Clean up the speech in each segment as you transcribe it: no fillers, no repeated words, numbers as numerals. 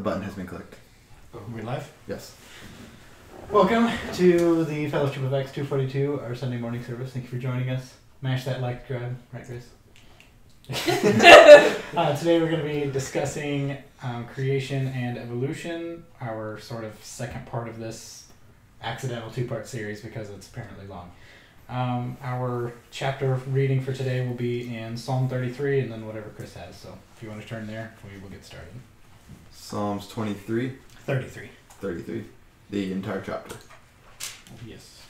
button has been clicked. Are we live? Yes. Welcome to the Fellowship of Acts 242, our Sunday morning service. Thank you for joining us. Mash that like grab, right, Grace? Today we're going to be discussing creation and evolution, our sort of second part of this accidental two-part series because it's apparently long. Our chapter reading for today will be in Psalm 33 and then whatever Chris has. So if you want to turn there, we will get started. Psalms 23. 33. 33. The entire chapter. Yes.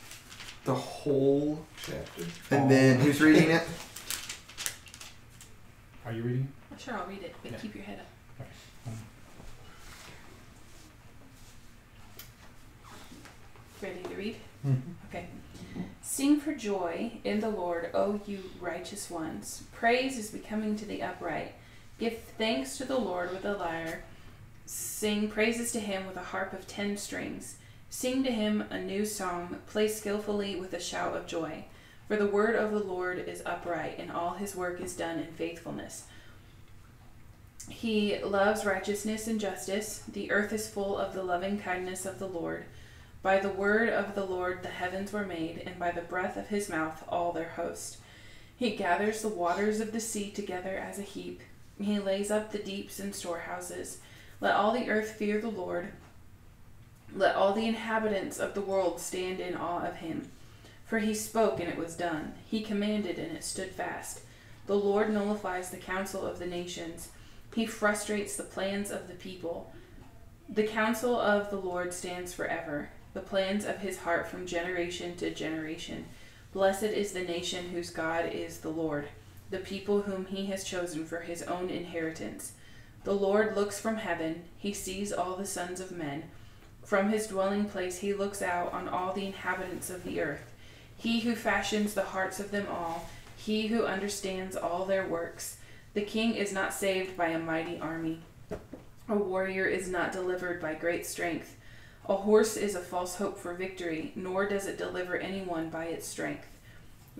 The whole chapter? And then who's reading it? Are you reading? Sure, I'll read it, but Yeah. keep your head up. Okay. Ready to read? Mm-hmm. Okay. Sing for joy in the Lord, O you righteous ones. Praise is becoming to the upright. Give thanks to the Lord with a lyre. Sing praises to him with a harp of 10 strings. Sing to him a new song. Play skillfully with a shout of joy. For the word of the Lord is upright, and all his work is done in faithfulness. He loves righteousness and justice. The earth is full of the loving kindness of the Lord. By the word of the Lord the heavens were made, and by the breath of his mouth all their host. He gathers the waters of the sea together as a heap. He lays up the deeps in storehouses. Let all the earth fear the Lord. Let all the inhabitants of the world stand in awe of him. For he spoke, and it was done. He commanded, and it stood fast. The Lord nullifies the counsel of the nations. He frustrates the plans of the people. The counsel of the Lord stands forever, the plans of his heart from generation to generation. Blessed is the nation whose God is the Lord, the people whom he has chosen for his own inheritance. The Lord looks from heaven. He sees all the sons of men. From his dwelling place he looks out on all the inhabitants of the earth. He who fashions the hearts of them all, he who understands all their works. The king is not saved by a mighty army. A warrior is not delivered by great strength. A horse is a false hope for victory, nor does it deliver anyone by its strength.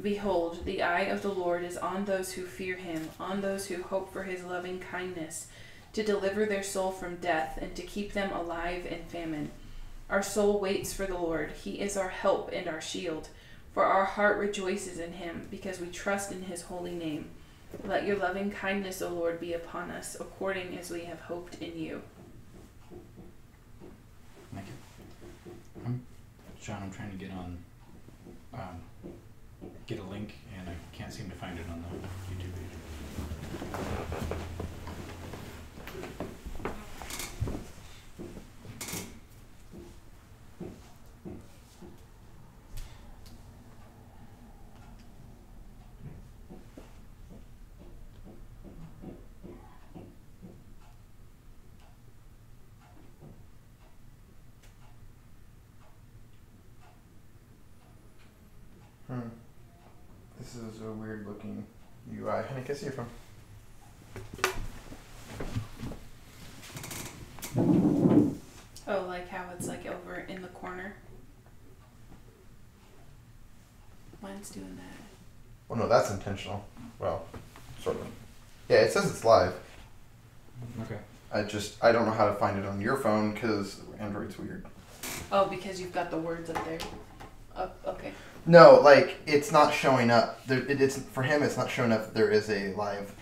Behold, the eye of the Lord is on those who fear him, on those who hope for his loving kindness, to deliver their soul from death and to keep them alive in famine. Our soul waits for the Lord. He is our help and our shield. For our heart rejoices in him, because we trust in his holy name. Let your loving kindness, O Lord, be upon us, according as we have hoped in you. Thank you. John, I'm trying to get on, get a link, and I can't seem to find it on the YouTube page. This is a weird looking UI. Honey, can I see your phone? Oh, like how it's like over in the corner? Mine's doing that. Well, no, that's intentional. Well, sort of. Yeah, it says it's live. Okay. I don't know how to find it on your phone because Android's weird. Oh, because you've got the words up there. Oh, okay. No, like it's not showing up. It's for him. It's not showing up that there is a live.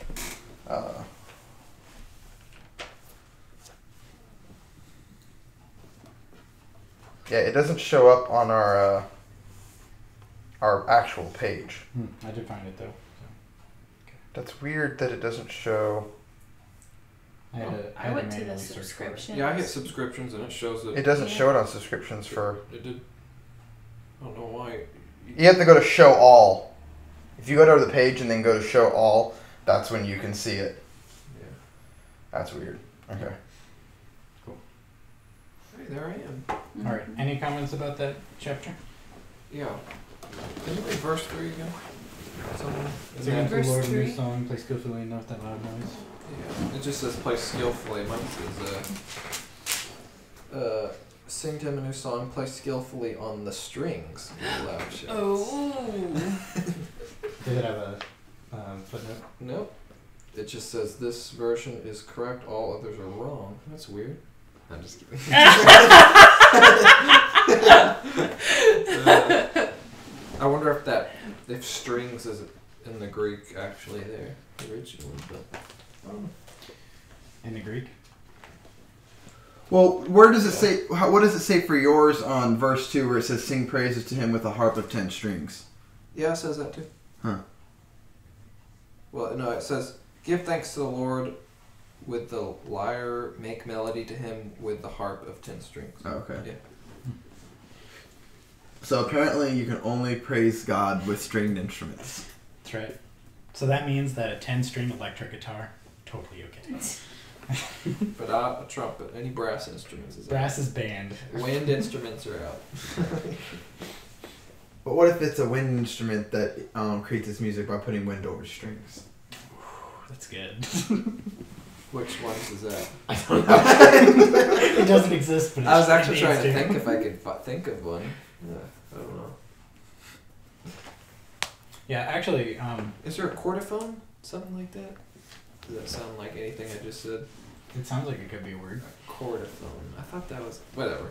Yeah, it doesn't show up on our actual page. I did find it though. That's weird that it doesn't show. I had to, I went to the manually search for it. subscription. Yeah, I get subscriptions and it shows that It doesn't Yeah. show it on subscriptions for. it did. I don't know why. You have to go to show all. If you go to the page and then go to show all, that's when you can see it. Yeah. That's weird. Okay. Hey, there I am. Mhm. All right. Any comments about that chapter? Yeah. Can you read verse 3 again? Someone. Sing unto the Verse Lord a new 3. song, play skillfully, not that loud noise. Yeah. It just says play skillfully. Mine says sing to him a new song, play skillfully on the strings with loud shouts. Oh. Did it have a footnote? Nope. It just says this version is correct, all others are wrong. That's weird. I'm just kidding. I wonder if strings is in the Greek actually there originally, but I don't know. In the Greek? Well, where does it say? What does it say for yours on verse 2 where it says, "Sing praises to him with a harp of 10 strings"? Yeah, it says that too. Huh. Well, no, it says, "Give thanks to the Lord with the lyre, make melody to him with the harp of 10 strings." Oh, okay. Yeah. So apparently you can only praise God with stringed instruments. That's right. So that means that a 10-string electric guitar, totally okay. But a trumpet, any brass instruments is Brass is banned. out. Wind instruments are out. But what if it's a wind instrument that creates its music by putting wind over strings? That's good. Which ones is that? I don't know. It doesn't exist, but I was it actually trying needs to think if I could think of one. Yeah, I don't know. Yeah, actually, Is there a chordophone? Something like that? Does that sound like anything I just said? it sounds like it could be a word. A chordophone. I thought that was... Whatever.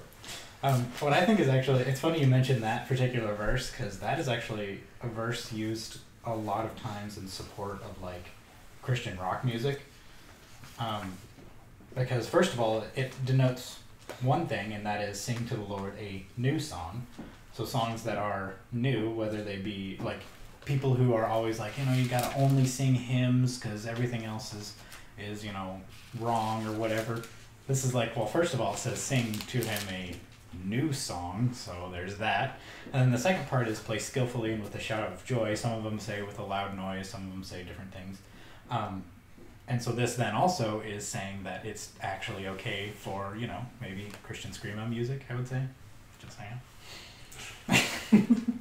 What I think is actually, it's funny you mentioned that particular verse, because that is actually a verse used a lot of times in support of like Christian rock music. Because first of all, it denotes one thing, and that is sing to the Lord a new song. So songs that are new, whether they be like people who are always like, you gotta only sing hymns because everything else is wrong or whatever. This is like, well, first of all, it says sing to him a new song, so there's that. And then the second part is play skillfully and with a shout of joy. Some of them say with a loud noise, some of them say different things. And so this then also is saying that it's actually okay for, maybe Christian screamo music, I would say. Just saying.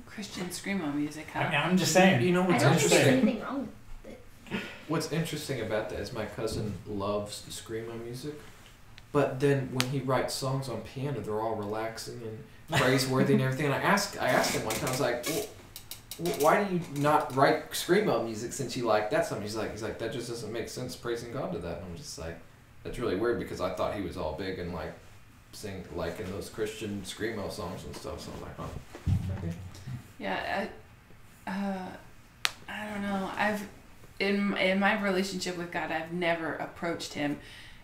Christian screamo music, huh? I'm just saying. You know I what's don't think there's interesting? anything wrong with it. What's interesting about that is my cousin loves the screamo music, but then when he writes songs on piano, they're all relaxing and praiseworthy and everything. And I asked him one time, I was like, well, why do you not write screamo music since you like that song? He's like, that just doesn't make sense praising God to that. And I'm just like, that's really weird because I thought he was all big and like sing like in those Christian screamo songs and stuff. So I was like, oh, okay. Yeah, I don't know. In my relationship with God, I've never approached him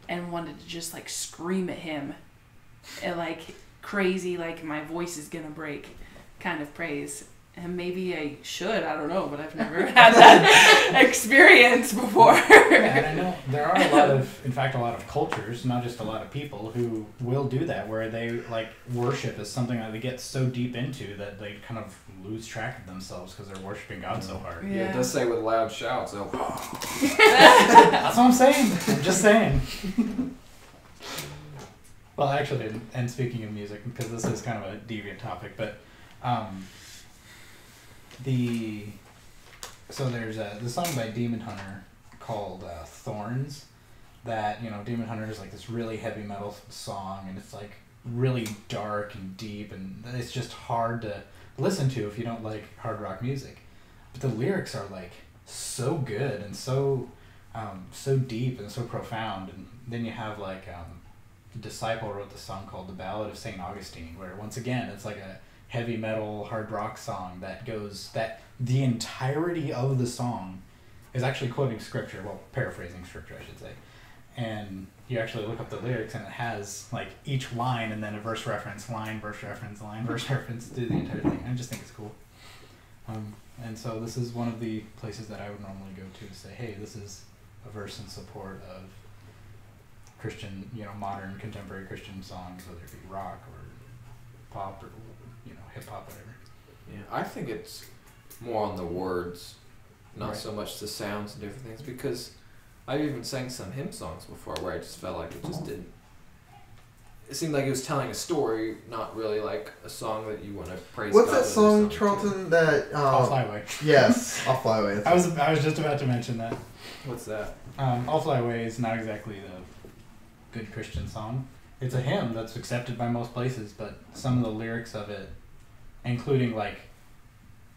and wanted to just like scream at him and like crazy, like my voice is gonna break kind of praise. And maybe I should, I don't know, but I've never had that experience before. And I know there are a lot of cultures, not just a lot of people, who will do that, where they like worship is something that they get so deep into that they kind of lose track of themselves because they're worshiping God so hard. Yeah, it does say with loud shouts. So. That's what I'm saying. I'm just saying. Well, actually, and speaking of music, because this is kind of a deviant topic, but there's the song by Demon Hunter called Thorns, that Demon Hunter is like this really heavy metal song, and it's like really dark and deep, and it's just hard to listen to if you don't like hard rock music. But the lyrics are like so good and so deep and so profound. And then you have like Disciple wrote the song called The Ballad of St. Augustine, where once again it's like a heavy metal hard rock song that the entirety of the song is actually quoting scripture, well, paraphrasing scripture I should say, and you actually look up the lyrics and it has like each line and then a verse reference, line, verse reference, line, verse reference to the entire thing. I just think it's cool. And so this is one of the places that I would normally go to say, hey, this is a verse in support of Christian, modern contemporary Christian songs, whether it be rock or pop or hip hop, whatever. Yeah, I think it's more on the words, not Right. so much the sounds and different things, because I've even sang some hymn songs before where I just felt like it just didn't. It seemed like it was telling a story, not really like a song that you want to praise. What's God that with or song, something. Charlton? That I'll Fly Away. yes, I'll fly away. I was just about to mention that. What's that? I'll Fly Away is not exactly the good Christian song. It's a hymn that's accepted by most places, but some of the lyrics of it, including like,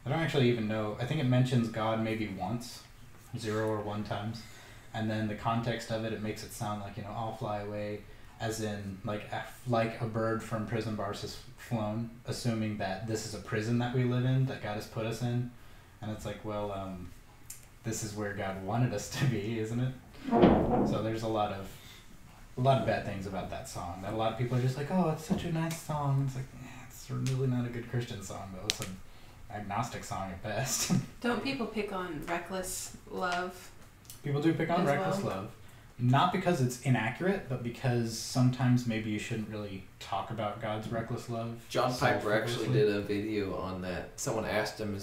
I don't actually even know, I think it mentions God maybe once, 0 or 1 times, and then the context of it makes it sound like, I'll fly away, as in like a bird from prison bars has flown, assuming that this is a prison that we live in, that God has put us in. And it's like, well, this is where God wanted us to be, isn't it? So there's a lot of bad things about that song that a lot of people are just like, oh, it's such a nice song. It's like, it's really not a good Christian song, though. It's an agnostic song at best. Don't people pick on Reckless Love? People do pick on As Reckless well. Love. Not because it's inaccurate, but because sometimes maybe you shouldn't really talk about God's reckless love. John so Piper actually frivolously. did a video on that. Someone asked him,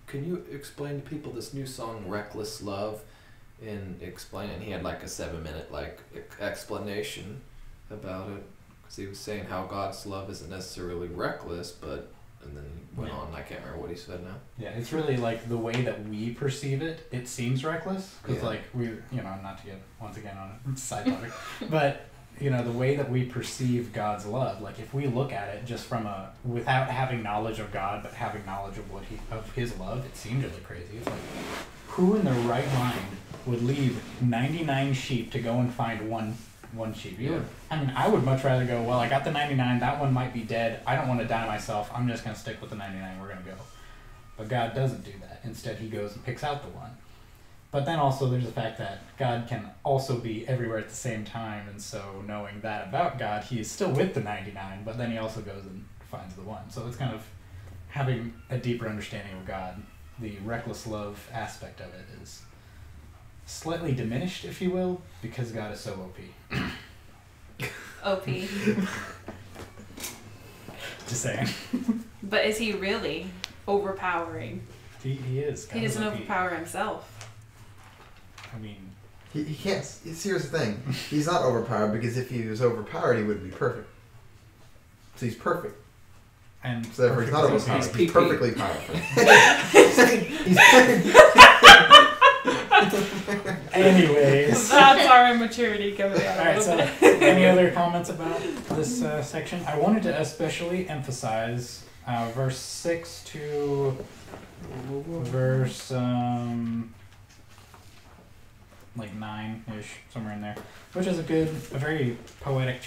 can you explain to people this new song, Reckless Love? And explain it. And he had like a 7-minute explanation about it. Because he was saying how God's love isn't necessarily reckless, but... And then he went on. I can't remember what he said now. Yeah, it's really like the way that we perceive it. It seems reckless because, Yeah. like, not to get once again on a side topic, but the way that we perceive God's love. Like, if we look at it just from without having knowledge of God, but having knowledge of His love, it seems really crazy. It's like, who in their right mind would leave 99 sheep to go and find one sheep? I would much rather go, well, I got the 99, that one might be dead, I don't want to die myself, I'm just going to stick with the 99, we're going to go. But God doesn't do that. Instead, He goes and picks out the one. But then also there's the fact that God can also be everywhere at the same time, and so knowing that about God, He is still with the 99, but then He also goes and finds the one. So it's kind of having a deeper understanding of God. The reckless love aspect of it is slightly diminished, if you will, because God is so OP. OP. Just saying. But is he really overpowering? He is. He doesn't overpower himself. I mean, He can't. Here's the thing. He's not overpowered because if he was overpowered, he would be perfect. So he's perfect. and So therefore, he's not perfect overpowered. is He's PP. perfectly powerful. anyways. That's our immaturity coming out. Alright, so any other comments about this section? I wanted to especially emphasize verse 6 to verse 9-ish, somewhere in there, which is a very poetic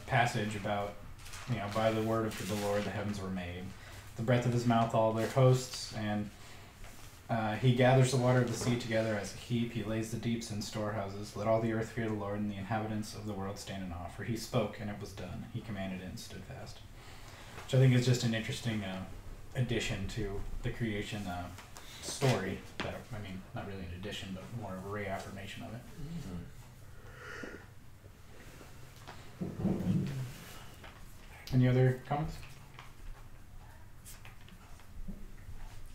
passage about, by the word of the Lord the heavens were made, the breath of His mouth all their hosts, and He gathers the water of the sea together as a heap. He lays the deeps in storehouses. Let all the earth fear the Lord, and the inhabitants of the world stand in awe. For He spoke, and it was done. He commanded it and stood fast. Which I think is just an interesting addition to the creation story. Not really an addition, but more of a reaffirmation of it. Any other comments?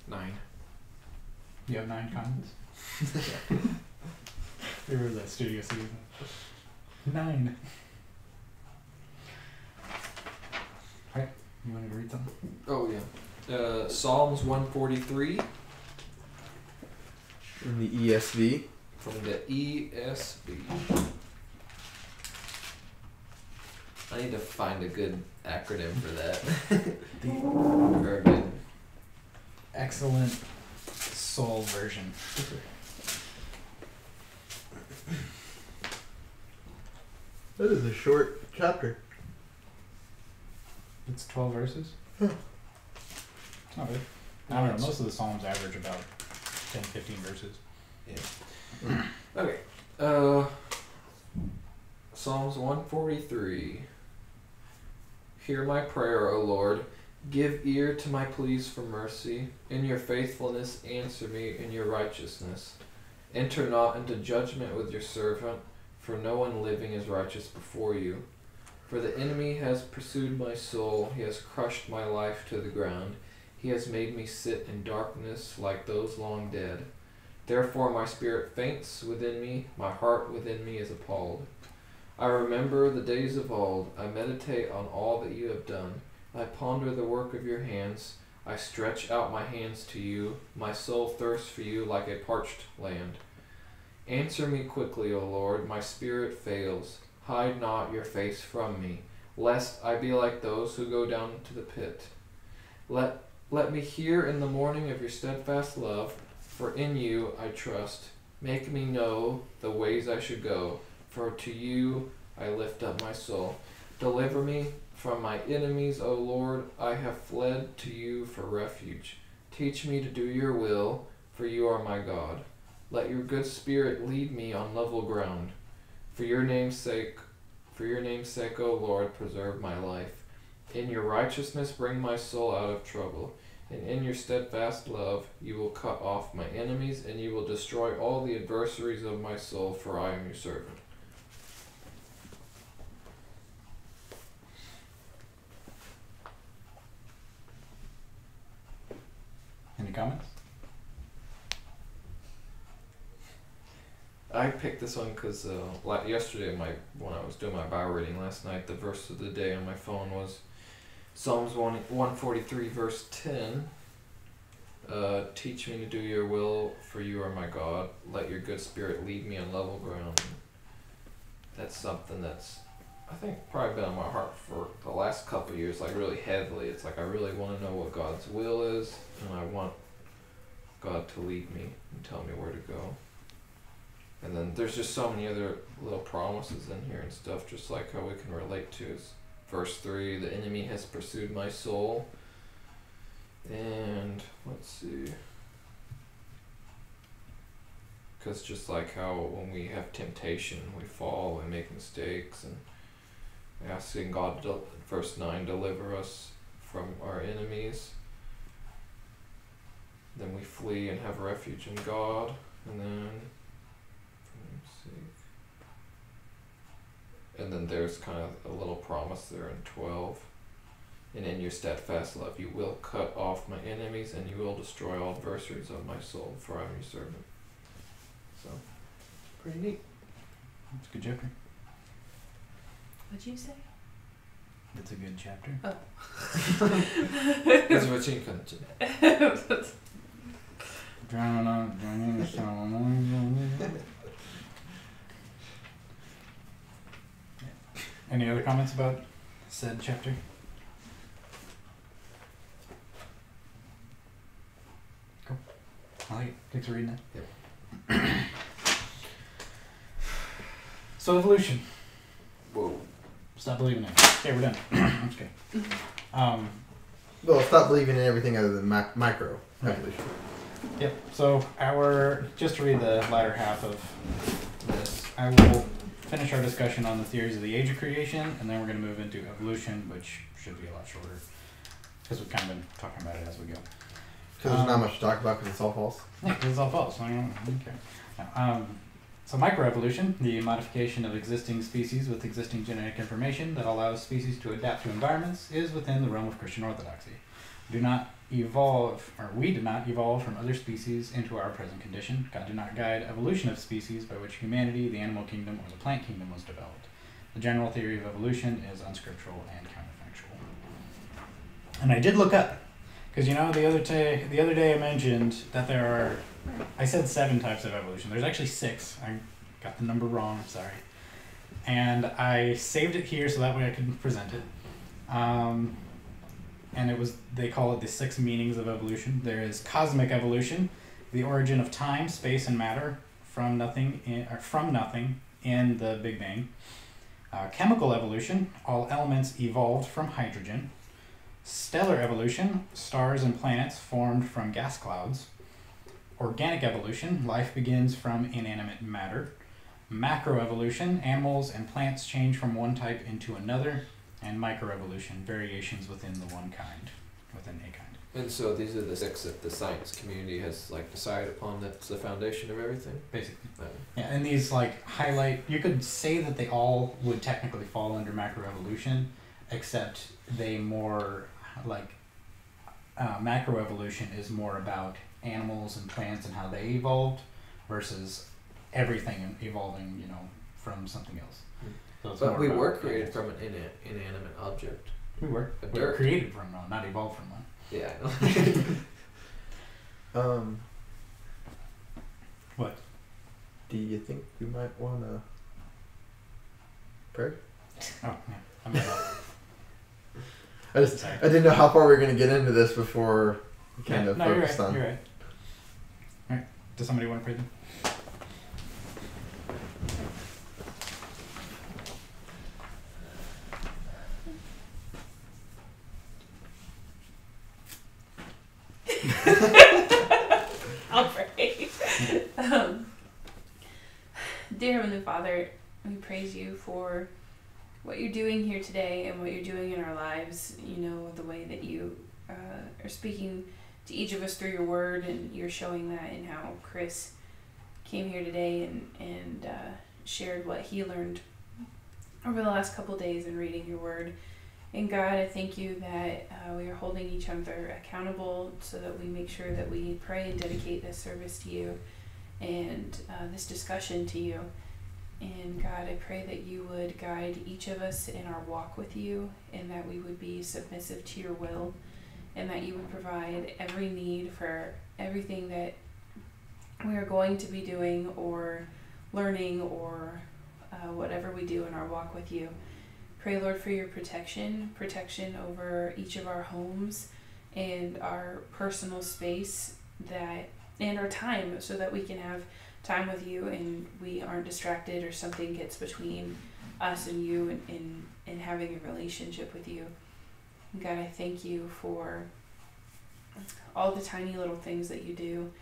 9. You have 9 comments? We were the studio season. 9. Alright, you want to read something? Oh yeah. Psalms 143 In the ESV. from the ESV. I need to find a good acronym for that. Very good. Excellent soul version. That is a short chapter. It's 12 verses? It's not bad. I don't know, most of the Psalms average about 10-15 verses. Okay. Psalms 143. Hear my prayer, O Lord. Give ear to my pleas for mercy. In your faithfulness answer me in your righteousness. Enter not into judgment with your servant, for no one living is righteous before you. For the enemy has pursued my soul, he has crushed my life to the ground. He has made me sit in darkness like those long dead. Therefore my spirit faints within me, my heart within me is appalled. I remember the days of old, I meditate on all that you have done. I ponder the work of your hands. I stretch out my hands to you. My soul thirsts for you like a parched land. Answer me quickly, O Lord. My spirit fails. Hide not your face from me, lest I be like those who go down to the pit. Let me hear in the morning of your steadfast love, for in you I trust. Make me know the ways I should go, for to you I lift up my soul. Deliver me from my enemies, O Lord. I have fled to you for refuge. Teach me to do your will, for you are my God. Let your good spirit lead me on level ground. For your name's sake, O Lord, preserve my life. In your righteousness bring my soul out of trouble. And in your steadfast love you will cut off my enemies, and you will destroy all the adversaries of my soul, for I am your servant. Any comments? I picked this one because yesterday when I was doing my Bible reading last night, the verse of the day on my phone was Psalms 143 verse 10. Teach me to do your will, for you are my God. Let your good spirit lead me on level ground. That's something that's, I think, probably been on my heart for the last couple of years, like really heavily. It's like I really want to know what God's will is, and I want God to lead me and tell me where to go. And then there's just so many other little promises in here and stuff, just like how we can relate to is verse 3, the enemy has pursued my soul. And let's see, because just like how when we have temptation, we fall and make mistakes, and asking God to, verse 9, deliver us from our enemies, then we flee and have refuge in God. And then and then there's kind of a little promise there in 12. And in your steadfast love you will cut off my enemies, and you will destroy all adversaries of my soul, for I am your servant. So, pretty neat. That's a good chapter. What'd you say? That's a good chapter. That's what you can do. Any other comments about said chapter? Cool. I like it. Thanks for reading that. Yep. So evolution. Whoa. Stop believing it. Okay, we're done. That's okay. Well, stop believing in everything other than micro evolution. Yep. So just to read the latter half of this, I will finish our discussion on the theories of the age of creation, and then we're going to move into evolution, which should be a lot shorter, because we've kind of been talking about it as we go. Because there's not much to talk about because it's all false. Yeah, because it's all false. So I don't care. So microevolution, the modification of existing species with existing genetic information that allows species to adapt to environments, is within the realm of Christian orthodoxy. We did not evolve from other species into our present condition. God did not guide evolution of species by which humanity, the animal kingdom, or the plant kingdom was developed. The general theory of evolution is unscriptural and counterfactual. And I did look up, because the other day I mentioned that I said 7 types of evolution. There's actually 6. I got the number wrong, I'm sorry. And I saved it here so that way I could present it. And they call it the 6 meanings of evolution. There is cosmic evolution, the origin of time, space, and matter from nothing in the Big Bang. Chemical evolution, all elements evolved from hydrogen. Stellar evolution, stars and planets formed from gas clouds. Organic evolution, life begins from inanimate matter. Macroevolution, animals and plants change from one type into another. And microevolution, variations within the one kind, within a kind. And so these are the 6 that the science community has decided upon. That's the foundation of everything. Basically. Yeah, and these highlight. You could say that they all would technically fall under macroevolution, except they more macroevolution is more about animals and plants and how they evolved, versus everything evolving, from something else. So but we were created from an inanimate object. We were. We were created from one, not evolved from one. Yeah. What? Do you think we might want to pray? Oh, yeah. I didn't know how far we were going to get into this before we kind of focused on. You're right. All right. Does somebody want to pray then? I'll pray. Dear Heavenly Father, we praise you for what you're doing here today and what you're doing in our lives. You know, the way that you are speaking to each of us through your word, and you're showing that in how Chris came here today and shared what he learned over the last couple days in reading your word. And God, I thank you that we are holding each other accountable so that we make sure that we pray and dedicate this service to you and this discussion to you. And God, I pray that you would guide each of us in our walk with you, and that we would be submissive to your will, and that you would provide every need for everything that we are going to be doing or learning or whatever we do in our walk with you. Pray, Lord, for your protection over each of our homes and our personal space and our time, so that we can have time with you and we aren't distracted or something gets between us and you and having a relationship with you. God, I thank you for all the tiny little things that you do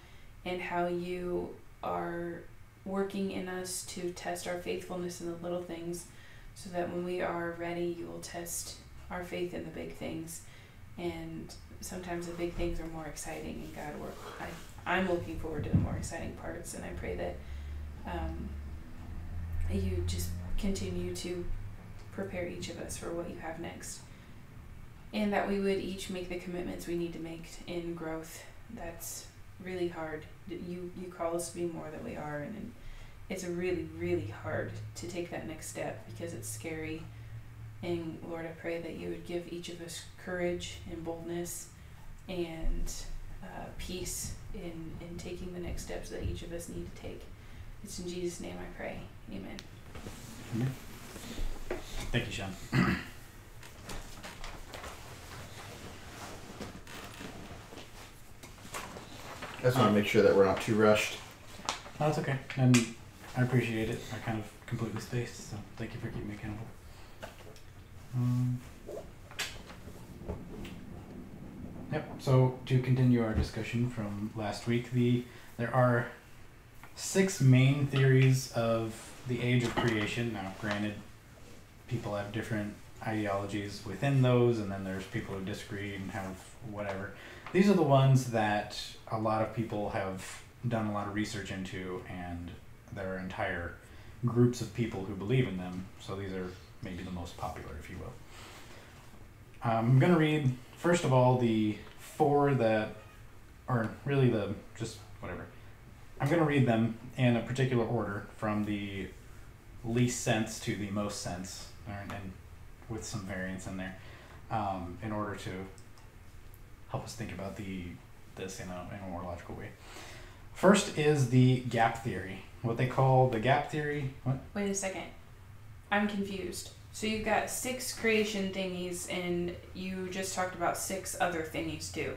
and how you are working in us to test our faithfulness in the little things, so that when we are ready, you will test our faith in the big things. And sometimes the big things are more exciting, and God, I'm looking forward to the more exciting parts, and I pray that you just continue to prepare each of us for what you have next, and that we would each make the commitments we need to make in growth. That's really hard. You call us to be more than we are, and it's really, really hard to take that next step because it's scary. And Lord, I pray that you would give each of us courage and boldness and peace in taking the next steps that each of us need to take. It's in Jesus' name I pray. Amen. Amen. Thank you, Sean. I just want to make sure that we're not too rushed. No, that's okay. And I appreciate it. I kind of completely spaced, so thank you for keeping me accountable. Yep, so to continue our discussion from last week, there are 6 main theories of the age of creation. Now, granted, people have different ideologies within those, and then there's people who disagree and have whatever. These are the ones that a lot of people have done a lot of research into, and there are entire groups of people who believe in them, so these are maybe the most popular, if you will. I'm going to read, first of all, the 4 that, or really just whatever. I'm going to read them in a particular order from the least sense to the most sense, and with some variance in there, in order to help us think about this in a more logical way. First is the gap theory. What they call the gap theory. What? Wait a second. I'm confused. So you've got 6 creation thingies, and you just talked about 6 other thingies too.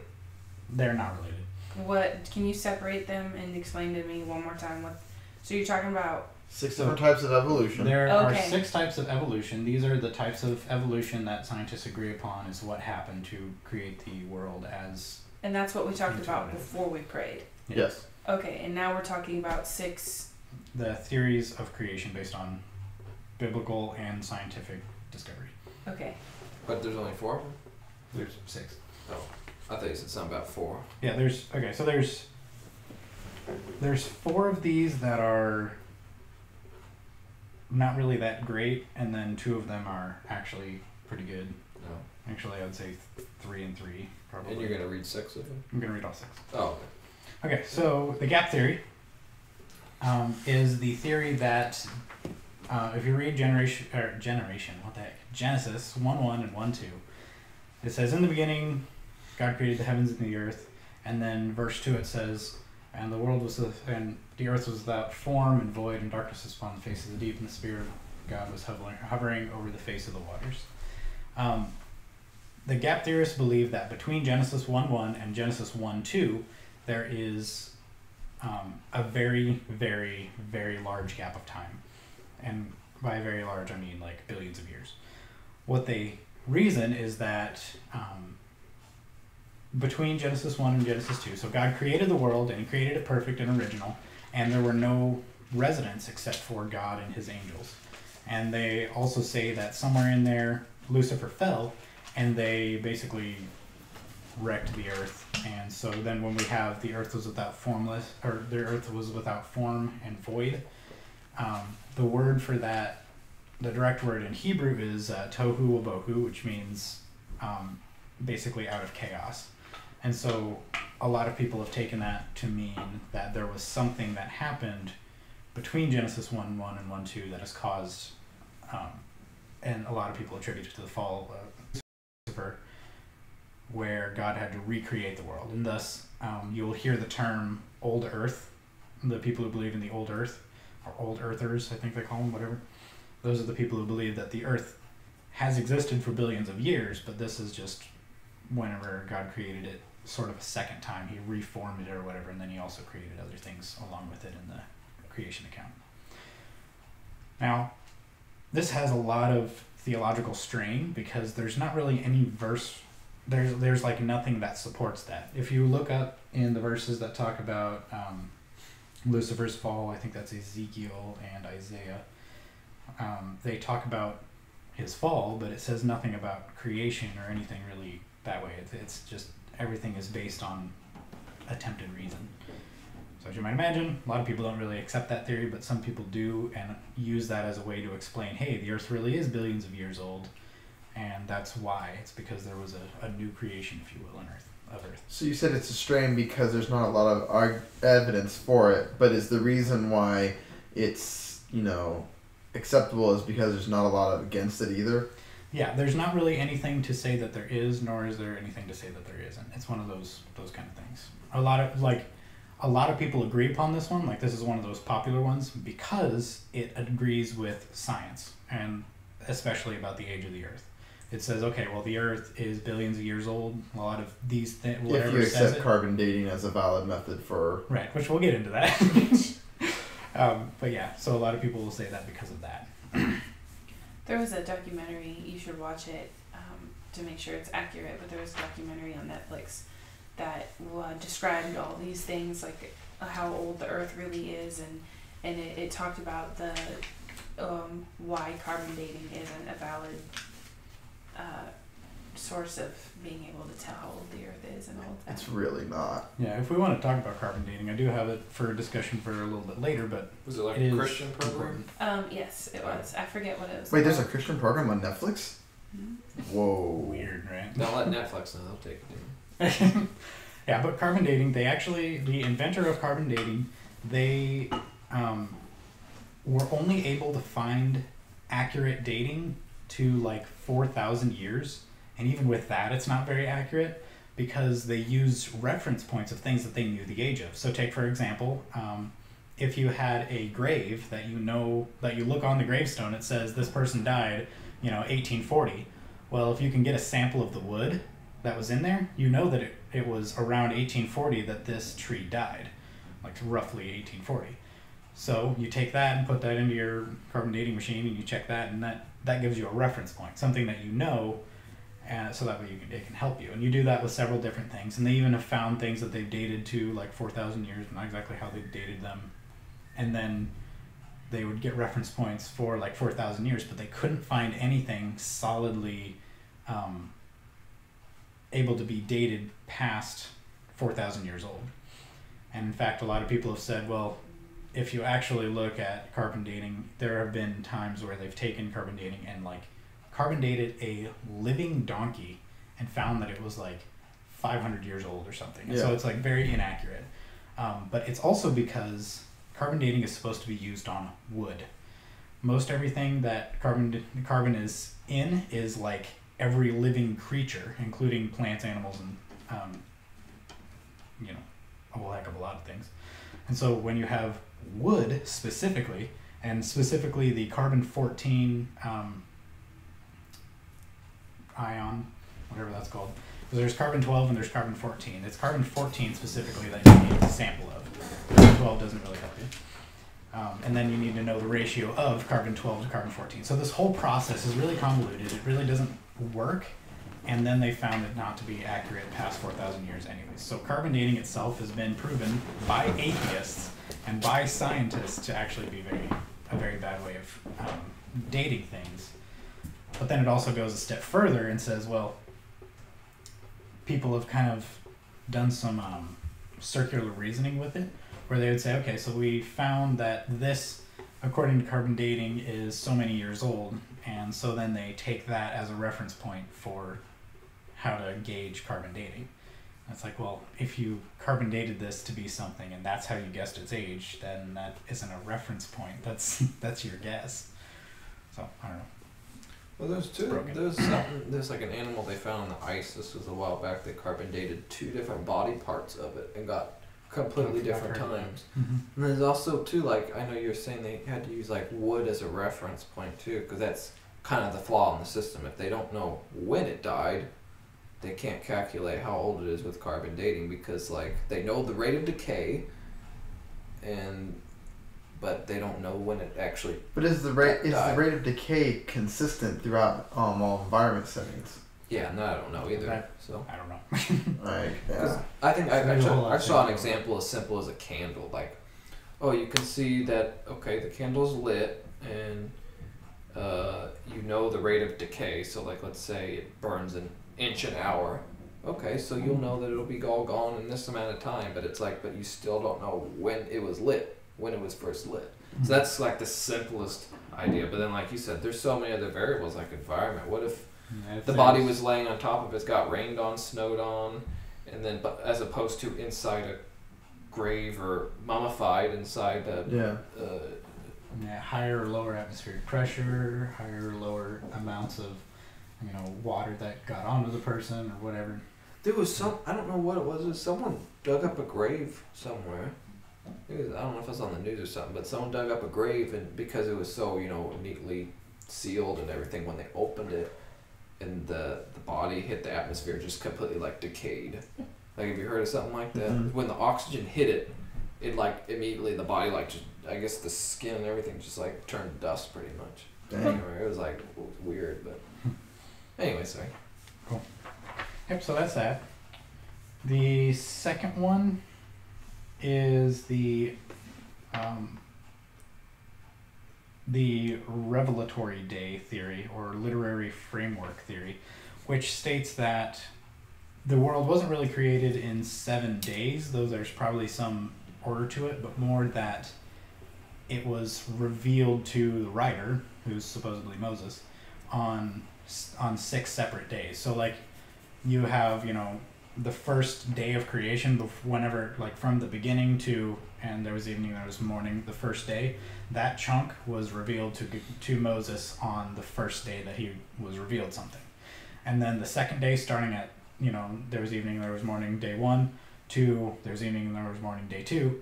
They're not related. What? Can you separate them and explain to me one more time? So you're talking about 6 different types of evolution. There are Okay. 6 types of evolution. These are the types of evolution that scientists agree upon is what happened to create the world as. And that's what we talked about Intuitive. before we prayed. Yes. Okay, and now we're talking about 6. The theories of creation based on biblical and scientific discovery. Okay. But there's only 4 of them? There's 6. Oh, I thought you said something about 4. Yeah, there's 4 of these that are not really that great, and then 2 of them are actually pretty good. No. Actually, I would say 3 and 3 probably. And you're going to read 6 of them? I'm gonna read all 6. Oh, okay. Okay, so the gap theory is the theory that if you read Genesis 1:1 and 1:2, it says, "In the beginning, God created the heavens and the earth," and then verse 2 it says, "And the earth was without form and void, and darkness was upon the face of the deep, and the Spirit of God was hovering over the face of the waters." The gap theorists believe that between Genesis 1:1 and Genesis 1:2, there is a very, very, very large gap of time. And by very large, I mean like billions of years. What they reason is that between Genesis 1 and Genesis 2. So God created the world, and he created it perfect and original, and there were no residents except for God and his angels. And they also say that somewhere in there, Lucifer fell, and they basically wrecked the earth. And so then when we have the earth was without formless, or the earth was without form and void, the word for that, the direct word in Hebrew is tohu wabohu, which means basically out of chaos. And so a lot of people have taken that to mean that there was something that happened between Genesis 1:1 and 1:2 that has caused, and a lot of people attribute it to the fall of Lucifer, where God had to recreate the world. And thus, you'll hear the term old earth. The people who believe in the old earth, or old earthers, I think they call them, whatever. Those are the people who believe that the earth has existed for billions of years, but this is just whenever God created it sort of a second time. He reformed it or whatever, and then he also created other things along with it in the creation account. Now, this has a lot of theological strain because there's not really any verse, there's like nothing that supports that. If you look up in the verses that talk about Lucifer's fall, I think that's Ezekiel and Isaiah, they talk about his fall, but it says nothing about creation or anything really that way. It's just everything is based on attempted reason. So as you might imagine, a lot of people don't really accept that theory, but some people do and use that as a way to explain, hey, the earth really is billions of years old, and that's why. It's because there was a new creation, if you will, on Earth. So you said it's a strain because there's not a lot of evidence for it, but is the reason why it's, acceptable is because there's not a lot against it either? Yeah, there's not really anything to say that there is, nor is there anything to say that there isn't. It's one of those kind of things. A lot of people agree upon this one. Like, this is one of those popular ones because it agrees with science, and especially about the age of the Earth. It says, okay, well, the Earth is billions of years old. A lot of these things, whatever if you says accept it, carbon dating as a valid method for... Right, which we'll get into that. But yeah, so a lot of people will say that because of that. There was a documentary, you should watch it to make sure it's accurate, but there was a documentary on Netflix that described all these things, like how old the Earth really is, and it talked about the why carbon dating isn't a valid source of being able to tell how old the Earth is and all of that. It's really not. Yeah, if we want to talk about carbon dating, I do have it for discussion for a little bit later, but Was it like it a is Christian program? Yes, it was. I forget what it was. Wait, there's a called. Christian program on Netflix? Mhm. Whoa. weird, right? Don't let Netflix know, they'll take it. Yeah, but carbon dating, the inventor of carbon dating, they were only able to find accurate dating to like 4,000 years. And even with that, it's not very accurate because they use reference points of things that they knew the age of. So take, for example, if you had a grave that you look on the gravestone, it says this person died, 1840. Well, if you can get a sample of the wood that was in there, you know that it was around 1840 that this tree died, like roughly 1840. So you take that and put that into your carbon dating machine and you check that, and that gives you a reference point, something that you know, so that way it can help you. And you do that with several different things. And they even have found things that they've dated to like 4,000 years, not exactly how they dated them. And then they would get reference points for like 4,000 years, but they couldn't find anything solidly able to be dated past 4,000 years old. And in fact, a lot of people have said, well, if you actually look at carbon dating, there have been times where they've taken carbon dating and like carbon dated a living donkey and found that it was like 500 years old or something. And so it's like very inaccurate. But it's also because carbon dating is supposed to be used on wood. Most everything that carbon is in is like every living creature, including plants, animals, and a whole heck of a lot of things. And so when you have wood specifically, and specifically the carbon-14 ion, whatever that's called, because there's carbon-12 and there's carbon-14. It's carbon-14 specifically that you need a sample of. Carbon-12 doesn't really help you. And then you need to know the ratio of carbon-12 to carbon-14. So this whole process is really convoluted. It really doesn't work and then they found it not to be accurate past 4,000 years anyways. So carbon dating itself has been proven by atheists and by scientists to actually be a very bad way of dating things. But then it also goes a step further and says, well, people have kind of done some circular reasoning with it, where they would say, okay, so we found that this, according to carbon dating, is so many years old, and so then they take that as a reference point for how to gauge carbon dating. And it's like, well, if you carbon dated this to be something and that's how you guessed its age, then that isn't a reference point. That's your guess. So I don't know. Well, there's like an animal they found in the ice. This was a while back. They carbon dated 2 different body parts of it and got completely different times. Mm-hmm. And there's also too, like, I know you're saying they had to use like wood as a reference point too, because that's kind of the flaw in the system. If they don't know when it died, they can't calculate how old it is with carbon dating, because like they know the rate of decay, but they don't know when it actually. But is the rate of decay consistent throughout all environment settings? Yeah, no, I don't know either. So I don't know. Like, yeah. I think I There's saw an example as simple as a candle. Like, oh, you can see that, okay, the candle's lit, and you know the rate of decay. So like, let's say it burns an inch an hour. Okay, so you'll know that it'll be all gone in this amount of time. But it's like, but you still don't know when it was lit, when it was first lit. So that's like the simplest idea. But then, like you said, there's so many other variables, like environment. What if the body was laying on top of it, got rained on, snowed on, and then, but as opposed to inside a grave or mummified inside a higher or lower atmospheric pressure, higher or lower amounts of water that got onto the person or whatever. There was I don't know what it was. Someone dug up a grave somewhere. I don't know if it was on the news or something, but someone dug up a grave, and because it was so neatly sealed and everything, when they opened it, and the body hit the atmosphere, just completely like decayed. Like, have you heard of something like that? Mm-hmm. When the oxygen hit it, it like immediately the body like just, I guess the skin and everything just like turned to dust pretty much. Dang. Anyway, it was like weird, but anyway, sorry. Cool. Yep. So that's that. The second one is the revelatory day theory, or literary framework theory, which states that the world wasn't really created in 7 days, though there's probably some order to it, but more that it was revealed to the writer, who's supposedly Moses, on 6 separate days. So like you have, the first day of creation, whenever, like from the beginning to, and there was evening, there was morning, the first day, that chunk was revealed to Moses on the first day that he was revealed something. And then the second day, starting at, there was evening, there was morning, day 1, 2, there was evening, there was morning, day 2,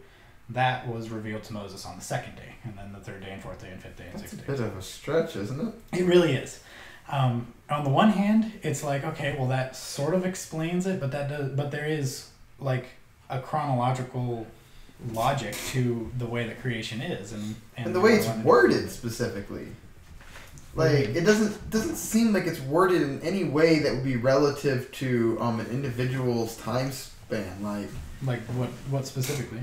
that was revealed to Moses on the second day, and then the third day and fourth day and fifth day and That's sixth a day. bit of a stretch, isn't it? It really is. On the one hand, it's like, okay, well that sort of explains it, but there is like a chronological logic to the way that creation is, and the way it's worded specifically. Like, it doesn't seem like it's worded in any way that would be relative to an individual's time span. Like what specifically?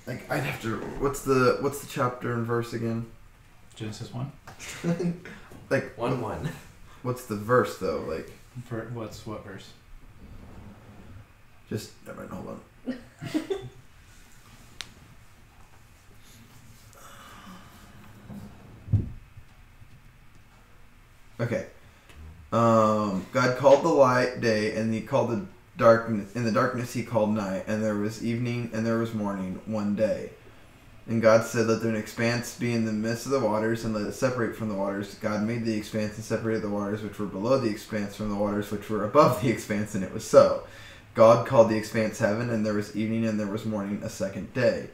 Like, I'd have to. What's the chapter and verse again? Genesis 1. Like 1:1. What's the verse though? Like, what verse? Just never mind. Hold on. Okay. God called the light day, and he called the darkness. In the darkness he called night, and there was evening, and there was morning, one day. And God said, "Let there an expanse be in the midst of the waters, and let it separate from the waters." God made the expanse and separated the waters which were below the expanse from the waters which were above the expanse, and it was so. God called the expanse heaven, and there was evening, and there was morning, a second day.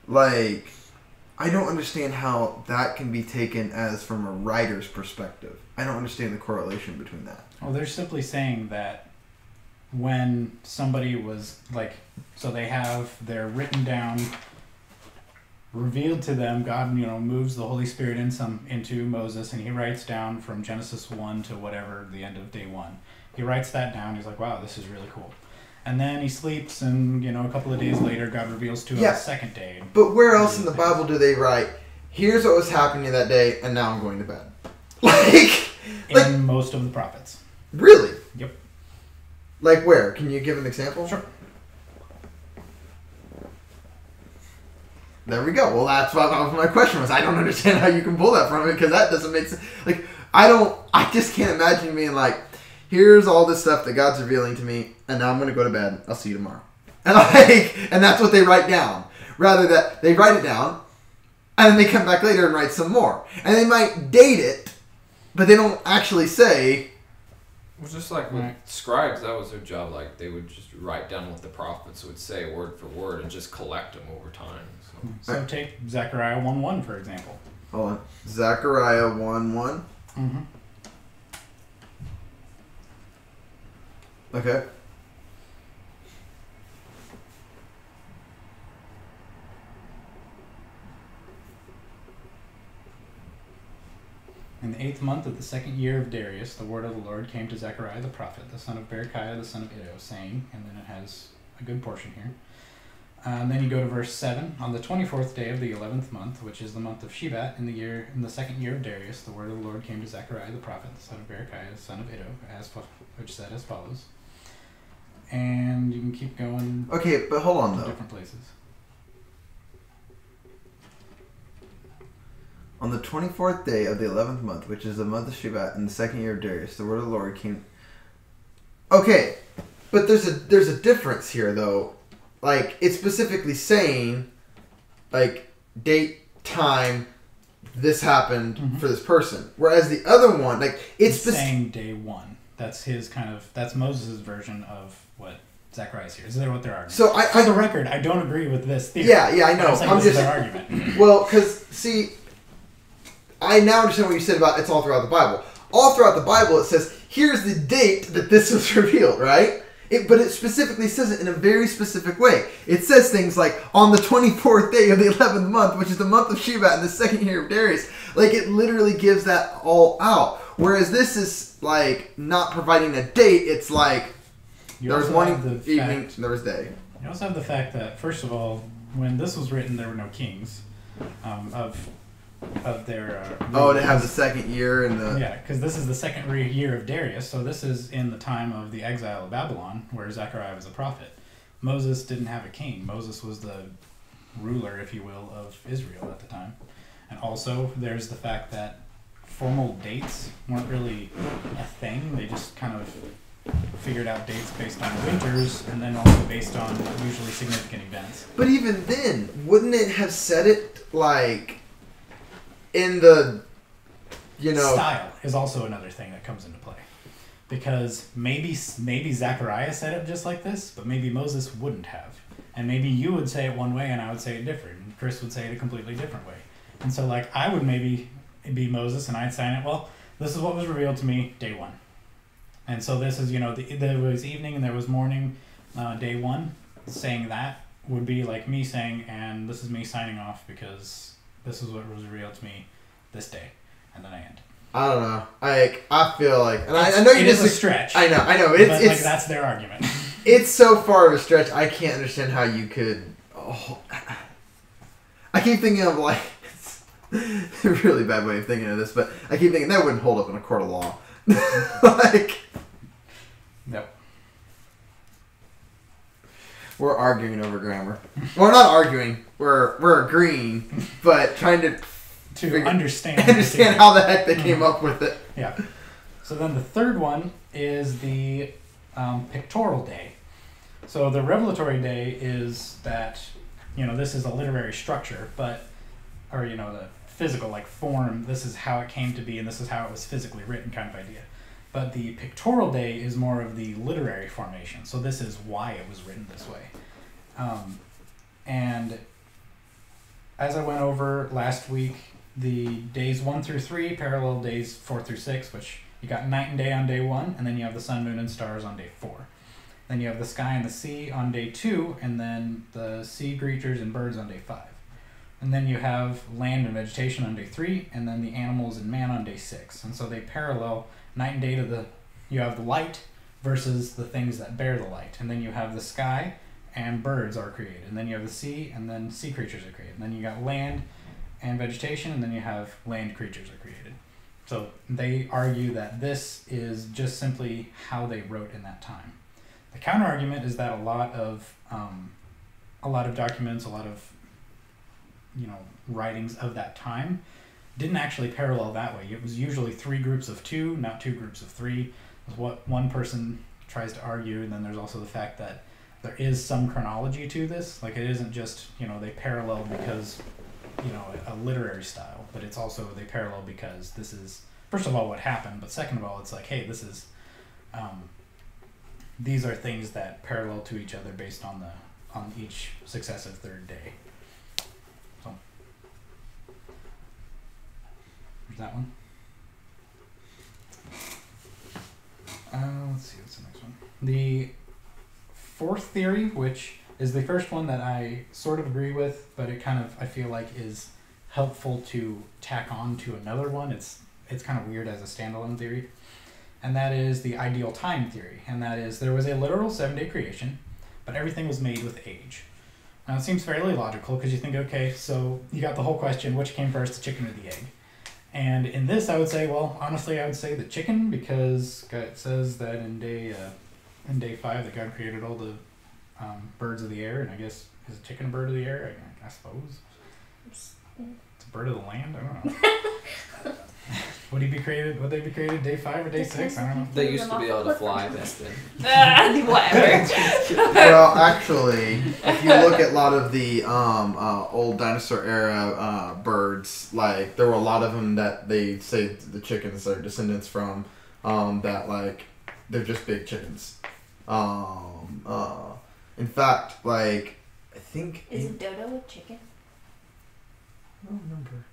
Like, I don't understand how that can be taken as from a writer's perspective. I don't understand the correlation between that. Well, they're simply saying that when somebody was like, so they have their written down revealed to them. God, moves the Holy Spirit into Moses, and he writes down from Genesis 1 to whatever the end of day 1. He writes that down. He's like, wow, this is really cool. And then he sleeps, and a couple of days later, God reveals to him the second day. But where else in the Bible do they write, here's what was happening that day, and now I'm going to bed? Like most of the prophets. Really? Yep. Like where? Can you give an example? Sure. There we go. Well, that's what my question was. I don't understand how you can pull that from it, because that doesn't make sense. Like, I just can't imagine being like, here's all this stuff that God's revealing to me, and now I'm going to go to bed. I'll see you tomorrow. And that's what they write down. Rather that they write it down, and then they come back later and write some more. And they might date it, but they don't actually say. It was just like with scribes, that was their job. Like, they would just write down what the prophets would say word for word and just collect them over time. So take Zechariah 1:1, for example. Hold on. Zechariah 1:1. Mm-hmm. Okay. In the 8th month of the 2nd year of Darius, the word of the Lord came to Zechariah the prophet, the son of Berechiah, the son of Iddo, saying, and then it has a good portion here. And then you go to verse 7. On the 24th day of the 11th month, which is the month of Shebat, in the 2nd year of Darius, the word of the Lord came to Zechariah the prophet, the son of Berechiah, the son of Iddo, which said as follows. And you can keep going. Okay, but hold on to though. different places. On the 24th day of the 11th month, which is the month of Shebat, in the 2nd year of Darius, the word of the Lord came. Okay, but there's a difference here though. Like, it's specifically saying, like, date, time, this happened for this person. Whereas the other one, like, it's saying day 1. That's that's Moses' version of what Zechariah's here. Is that what they're arguing? So for the record, I don't agree with this theory. Yeah, I know. I'm just their argument. Well, because see, I now understand what you said about it's all throughout the Bible. All throughout the Bible, it says here's the date that this was revealed, right? But it specifically says it in a very specific way. It says things like, on the 24th day of the 11th month, which is the month of Shebat in the 2nd year of Darius. Like, it literally gives that all out. Whereas this is, like, not providing a date. It's like, there was morning, evening, there was day. You also have the fact that, first of all, when this was written, there were no kings of their... to have the 2nd year and the... Yeah, because this is the 2nd year of Darius, so this is in the time of the exile of Babylon, where Zechariah was a prophet. Moses didn't have a king. Moses was the ruler, if you will, of Israel at the time. And also, there's the fact that formal dates weren't really a thing. They just kind of figured out dates based on winters, and then also based on usually significant events. But even then, wouldn't it have said it, like... in the, style is also another thing that comes into play, because maybe Zechariah said it just like this, but maybe Moses wouldn't have, and maybe you would say it one way and I would say it different, and Chris would say it a completely different way, and so like I would maybe be Moses and I'd sign it. Well, this is what was revealed to me day 1, and so this is there was evening and there was morning, day 1. Saying that would be like me saying, and this is me signing off because this is what was revealed to me this day, and then I end. I don't know. I feel like, and I know you it is a stretch. I know. But like that's their argument. It's so far of a stretch. I can't understand how you could. Oh, I keep thinking of like it's a really bad way of thinking of this, but I keep thinking that wouldn't hold up in a court of law. Like, Yep. We're arguing over grammar. Well, we're not arguing. We're agreeing, but trying to understand how the heck they came up with it. Yeah. So then the third one is the pictorial day. So the revelatory day is that, this is a literary structure, the physical, like form, this is how it came to be and this is how it was physically written kind of idea. But the pictorial day is more of the literary formation. So this is why it was written this way. And as I went over last week, the days 1 through 3 parallel days 4 through 6, which you got night and day on day 1, and then you have the sun, moon, and stars on day 4. Then you have the sky and the sea on day 2, and then the sea creatures and birds on day 5. And then you have land and vegetation on day 3, and then the animals and man on day 6. And so they parallel night and day to the, you have the light versus the things that bear the light. And then you have the sky, and birds are created. And then you have the sea, and then sea creatures are created. And then you got land and vegetation, and then you have land creatures are created. So they argue that this is just simply how they wrote in that time. The counter argument is that a lot of documents, a lot of writings of that time didn't actually parallel that way. It was usually 3 groups of 2, not 2 groups of 3, is what one person tries to argue. And then there's also the fact that there is some chronology to this. Like, it isn't just, they parallel because, a literary style, but it's also they parallel because this is, first of all, what happened, but second of all, it's like, hey, this is, these are things that parallel to each other based on each successive third day. So, there's that one. Let's see, what's the next one? The fourth theory, which is the first one that I sort of agree with, but it kind of, I feel like, is helpful to tack on to another one. It's kind of weird as a standalone theory. And that is the ideal time theory. And that is, there was a literal 7-day creation, but everything was made with age. Now, it seems fairly logical because you think, okay, so you got the whole question, which came first, the chicken or the egg? And in this, I would say, well, honestly, I would say the chicken, because it says that in day 5 that God created all the birds of the air, and I guess, is a chicken a bird of the air? I suppose. It's a bird of the land? I don't know. Would they be created day 5 or day 6? I don't know. They used to be able to fly back then. Whatever. Well, actually, if you look at a lot of the old dinosaur era birds, like, there were a lot of them that they say the chickens are descendants from, that, like, they're just big chickens. In fact, like, I think... Is a dodo a chicken? I don't remember.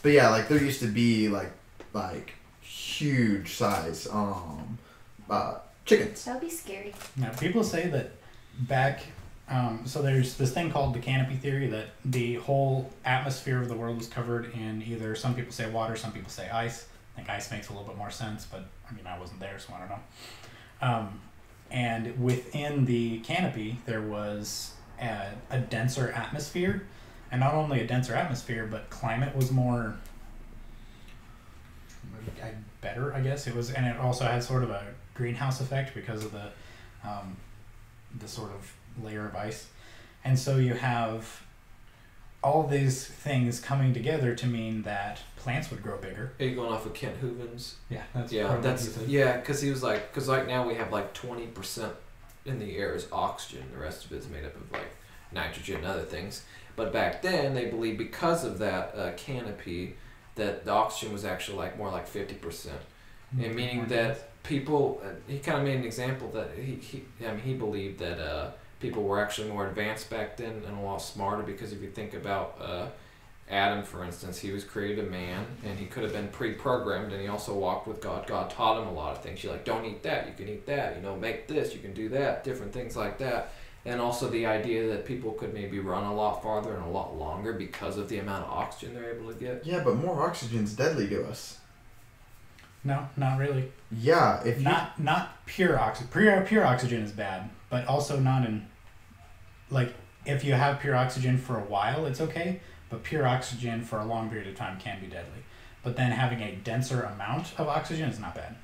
But yeah, like, there used to be, like huge size, chickens. That would be scary. Now, people say that back, so there's this thing called the canopy theory, that the whole atmosphere of the world was covered in either, some people say water, some people say ice. I think ice makes a little bit more sense, but I mean, I wasn't there, so I don't know. And within the canopy, there was a denser atmosphere, and not only a denser atmosphere, but climate was more better, I guess. It was, and it also had sort of a greenhouse effect because of the sort of layer of ice. And so you have all these things coming together to mean that plants would grow bigger. Are you going off of Kent Hooven's? Yeah, that's because he was like, because right now we have like 20% in the air is oxygen, the rest of it is made up of like nitrogen and other things. But back then they believed because of that canopy that the oxygen was actually like more like 50%, and meaning that people, he kind of made an example that he believed that people were actually more advanced back then and a lot smarter, because if you think about Adam, for instance, he was created a man and he could have been pre-programmed, and he also walked with God. God taught him a lot of things. You're like, don't eat that, you can eat that, make this, you can do that, different things like that. And also the idea that people could maybe run a lot farther and a lot longer because of the amount of oxygen they're able to get. Yeah, but more oxygen's deadly to us. No, not really. Yeah, if not pure oxygen. Pure oxygen is bad, but also not in, like, if you have pure oxygen for a while, it's okay, but pure oxygen for a long period of time can be deadly. But then having a denser amount of oxygen is not bad.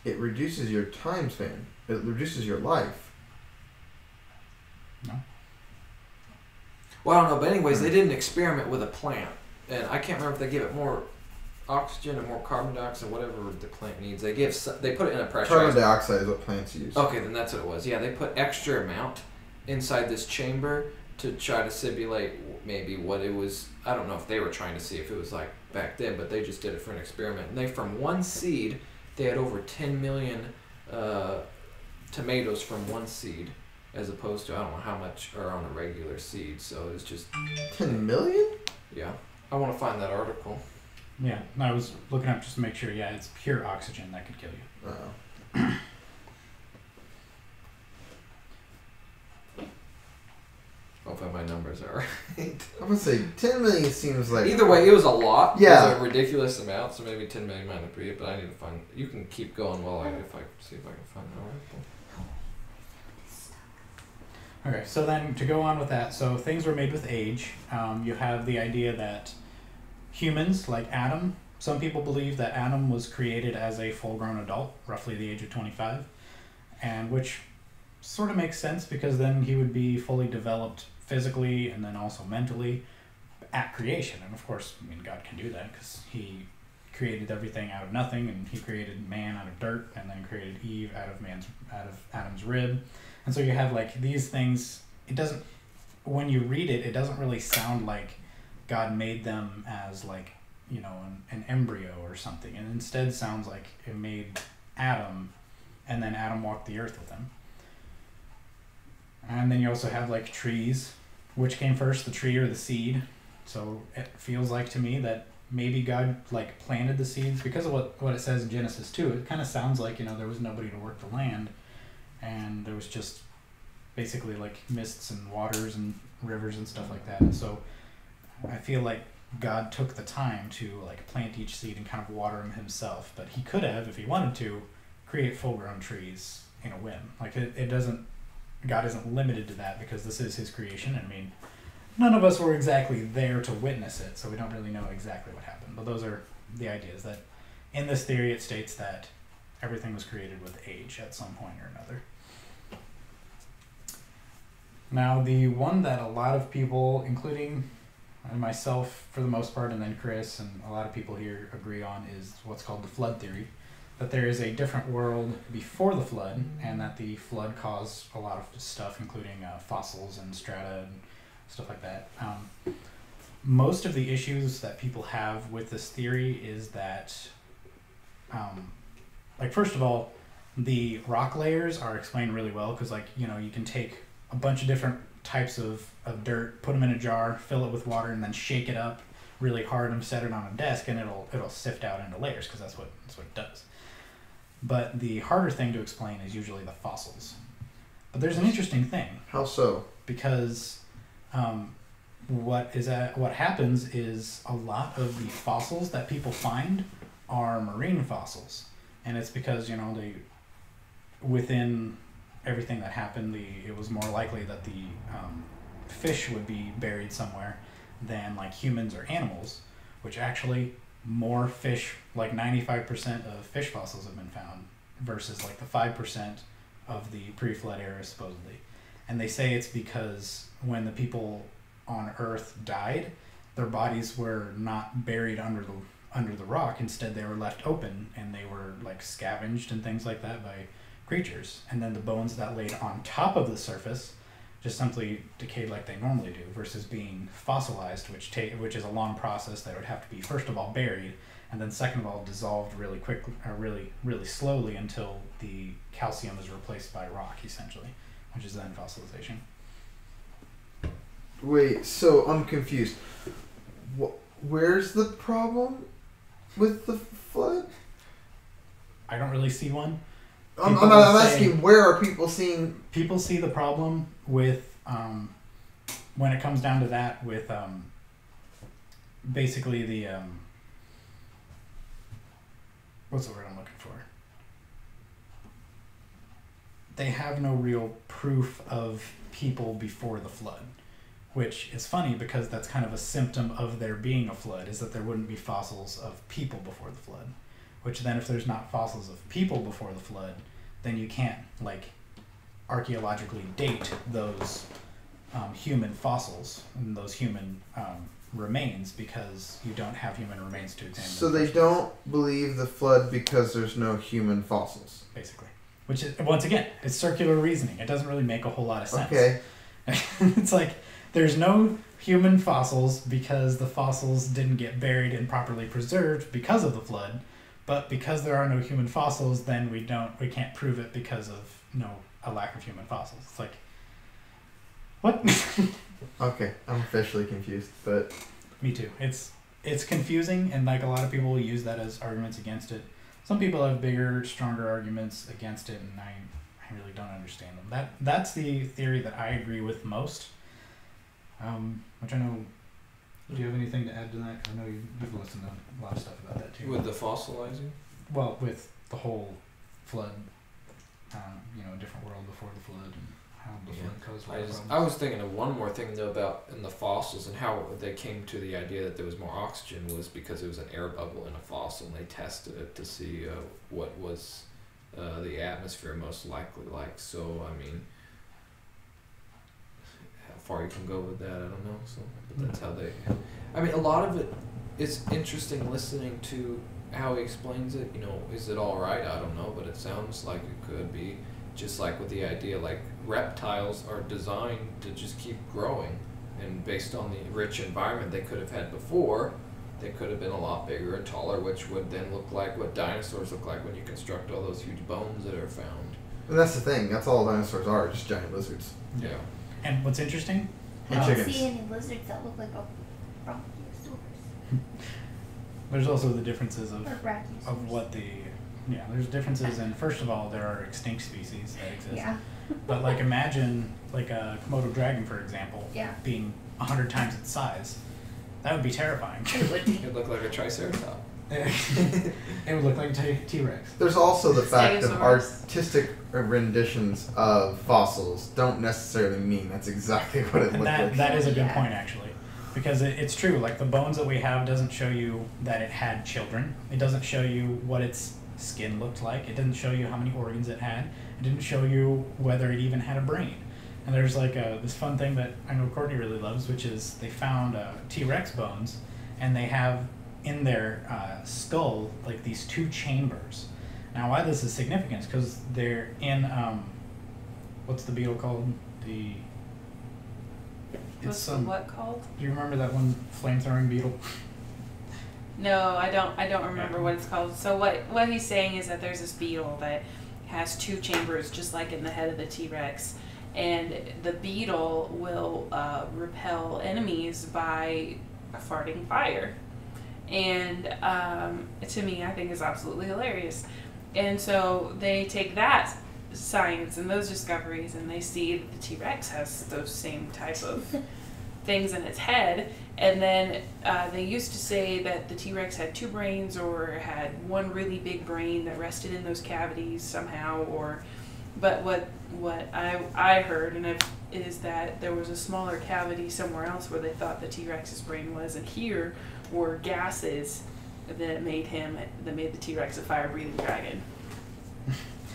It reduces your time span. It reduces your life. No. Well, I don't know, but anyways, they did an experiment with a plant, and I can't remember if they gave it more oxygen or more carbon dioxide, whatever the plant needs. They put it in a pressurized... Carbon dioxide is what plants use. Okay, then that's what it was. Yeah, they put extra amount inside this chamber to try to simulate maybe what it was. I don't know if they were trying to see if it was like back then, but they just did it for an experiment. And from one seed, they had over 10 million tomatoes from one seed, as opposed to, I don't know how much are on a regular seed. So it's just 10 million? Yeah, I want to find that article. Yeah, I was looking up just to make sure. Yeah, it's pure oxygen that could kill you. Uh-oh. Oh, if I might my numbers are right. I'm gonna say 10 million seems like. Either way, it was a lot. Yeah. It was a ridiculous amount, so maybe 10 million might not be it, but I need to find. You can keep going while if I see if I can find an article. Okay, so then to go on with that, so things were made with age. You have the idea that humans, like Adam, some people believe that Adam was created as a full-grown adult, roughly the age of 25, and which sort of makes sense because then he would be fully developed physically and then also mentally at creation. And of course, I mean, God can do that because he created everything out of nothing, and he created man out of dirt, and then created Eve out of Adam's rib. And so you have like these things. It doesn't, when you read it, it doesn't really sound like God made them as like, you know, an embryo or something. It instead sounds like it made Adam, and then Adam walked the earth with him. And then you also have like trees. Which came first, the tree or the seed? So it feels like to me that maybe God like planted the seeds because of what it says in Genesis 2. It kind of sounds like, you know, there was nobody to work the land, and there was just basically like mists and waters and rivers and stuff like that. And so I feel like God took the time to like plant each seed and kind of water them himself, but he could have, if he wanted to, create full-grown trees in a whim. Like it doesn't, God isn't limited to that because this is his creation. I mean, none of us were exactly there to witness it, so we don't really know exactly what happened. But those are the ideas that in this theory it states that everything was created with age at some point or another. Now, the one that a lot of people, including myself for the most part, and then Chris and a lot of people here agree on, is what's called the flood theory. That there is a different world before the flood, and that the flood caused a lot of stuff, including fossils and strata and stuff like that. Most of the issues that people have with this theory is that, like, first of all, the rock layers are explained really well because, like, you know, you can take a bunch of different types of dirt, put them in a jar, fill it with water, and then shake it up really hard and set it on a desk, and it'll sift out into layers because that's what it does. But the harder thing to explain is usually the fossils. But there's an interesting thing. How so? Because what happens is a lot of the fossils that people find are marine fossils, and it's because, you know, within everything that happened, it was more likely that the fish would be buried somewhere than like humans or animals, which actually more fish, like 95% of fish fossils have been found versus like the 5% of the pre-flood era supposedly. And they say it's because when the people on Earth died, their bodies were not buried under the rock. Instead, they were left open, and they were like scavenged and things like that by creatures. And then the bones that laid on top of the surface just simply decayed like they normally do, versus being fossilized, which is a long process that would have to be, first of all, buried, and then second of all, dissolved really quickly, or really slowly, until the calcium is replaced by rock, essentially, which is then fossilization. Wait, so I'm confused. Where's the problem with the flood? I don't really see one. I'm asking, where are people seeing... People see the problem with, when it comes down to that, with basically the, what's the word I'm looking for? They have no real proof of people before the flood, which is funny because that's kind of a symptom of there being a flood, is that there wouldn't be fossils of people before the flood. Which then, if there's not fossils of people before the flood, then you can't, like, archaeologically date those human fossils and those human remains, because you don't have human remains to examine. So they don't believe the flood because there's no human fossils. Basically. Which is, once again, it's circular reasoning. It doesn't really make a whole lot of sense. Okay. It's like, there's no human fossils because the fossils didn't get buried and properly preserved because of the flood. But because there are no human fossils, then we can't prove it because of a lack of human fossils. It's like, what? Okay, I'm officially confused, but... Me too. It's confusing, and like a lot of people will use that as arguments against it. Some people have bigger, stronger arguments against it, and I really don't understand them. That's the theory that I agree with most. Which I know. Do you have anything to add to that? 'Cause I know you've listened to a lot of stuff about that too. With the fossilizing? Well, with the whole flood, a different world before the flood and how the flood caused I problems. was thinking of one more thing though about in the fossils and how they came to the idea that there was more oxygen was because it was an air bubble in a fossil and they tested it to see what was the atmosphere most likely like. So I mean, how far you can go with that, I don't know. So but that's how they. I mean, a lot of it is interesting listening to how he explains it. Is it all right? I don't know, but it sounds like it could be. Just like with the idea, like reptiles are designed to just keep growing, and based on the rich environment they could have had before, they could have been a lot bigger and taller, which would then look like what dinosaurs look like when you construct all those huge bones that are found. And that's the thing. That's all dinosaurs are, just giant lizards. Yeah. And what's interesting? And I don't chickens. see any lizards that look like a brachiosaurus There's also the differences of or brachiosaurus. what the there's differences in, first of all, there are extinct species that exist. Yeah. But like imagine like a Komodo dragon, for example, Yeah. being 100 times its size. That would be terrifying. It would be. It looked like a triceratops. It would look like a T-Rex. There's also the fact that Stegosaurus. artistic renditions of fossils don't necessarily mean that's exactly what it looked like. That is a good Yeah. point, actually. Because it's true, like the bones that we have doesn't show you that it had children. It doesn't show you what its skin looked like. It didn't show you how many organs it had. It didn't show you whether it even had a brain. And there's like this fun thing that I know Courtney really loves, which is they found T-Rex bones, and they have in their skull like these two chambers. Now, why this is significant is because they're in what's the beetle called? What's the what called? Do you remember that one flame-throwing beetle? No, I don't remember what it's called. So what he's saying is that there's this beetle that has two chambers, just like in the head of the T-Rex, and the beetle will repel enemies by farting fire. And to me, I think is absolutely hilarious. And so they take that science and those discoveries, and they see that the T-Rex has those same type of things in its head. And then they used to say that the T-Rex had two brains, or had one really big brain that rested in those cavities somehow. But what I heard is that there was a smaller cavity somewhere else where they thought the T-Rex's brain was, and here were gases that made the T-Rex a fire-breathing dragon.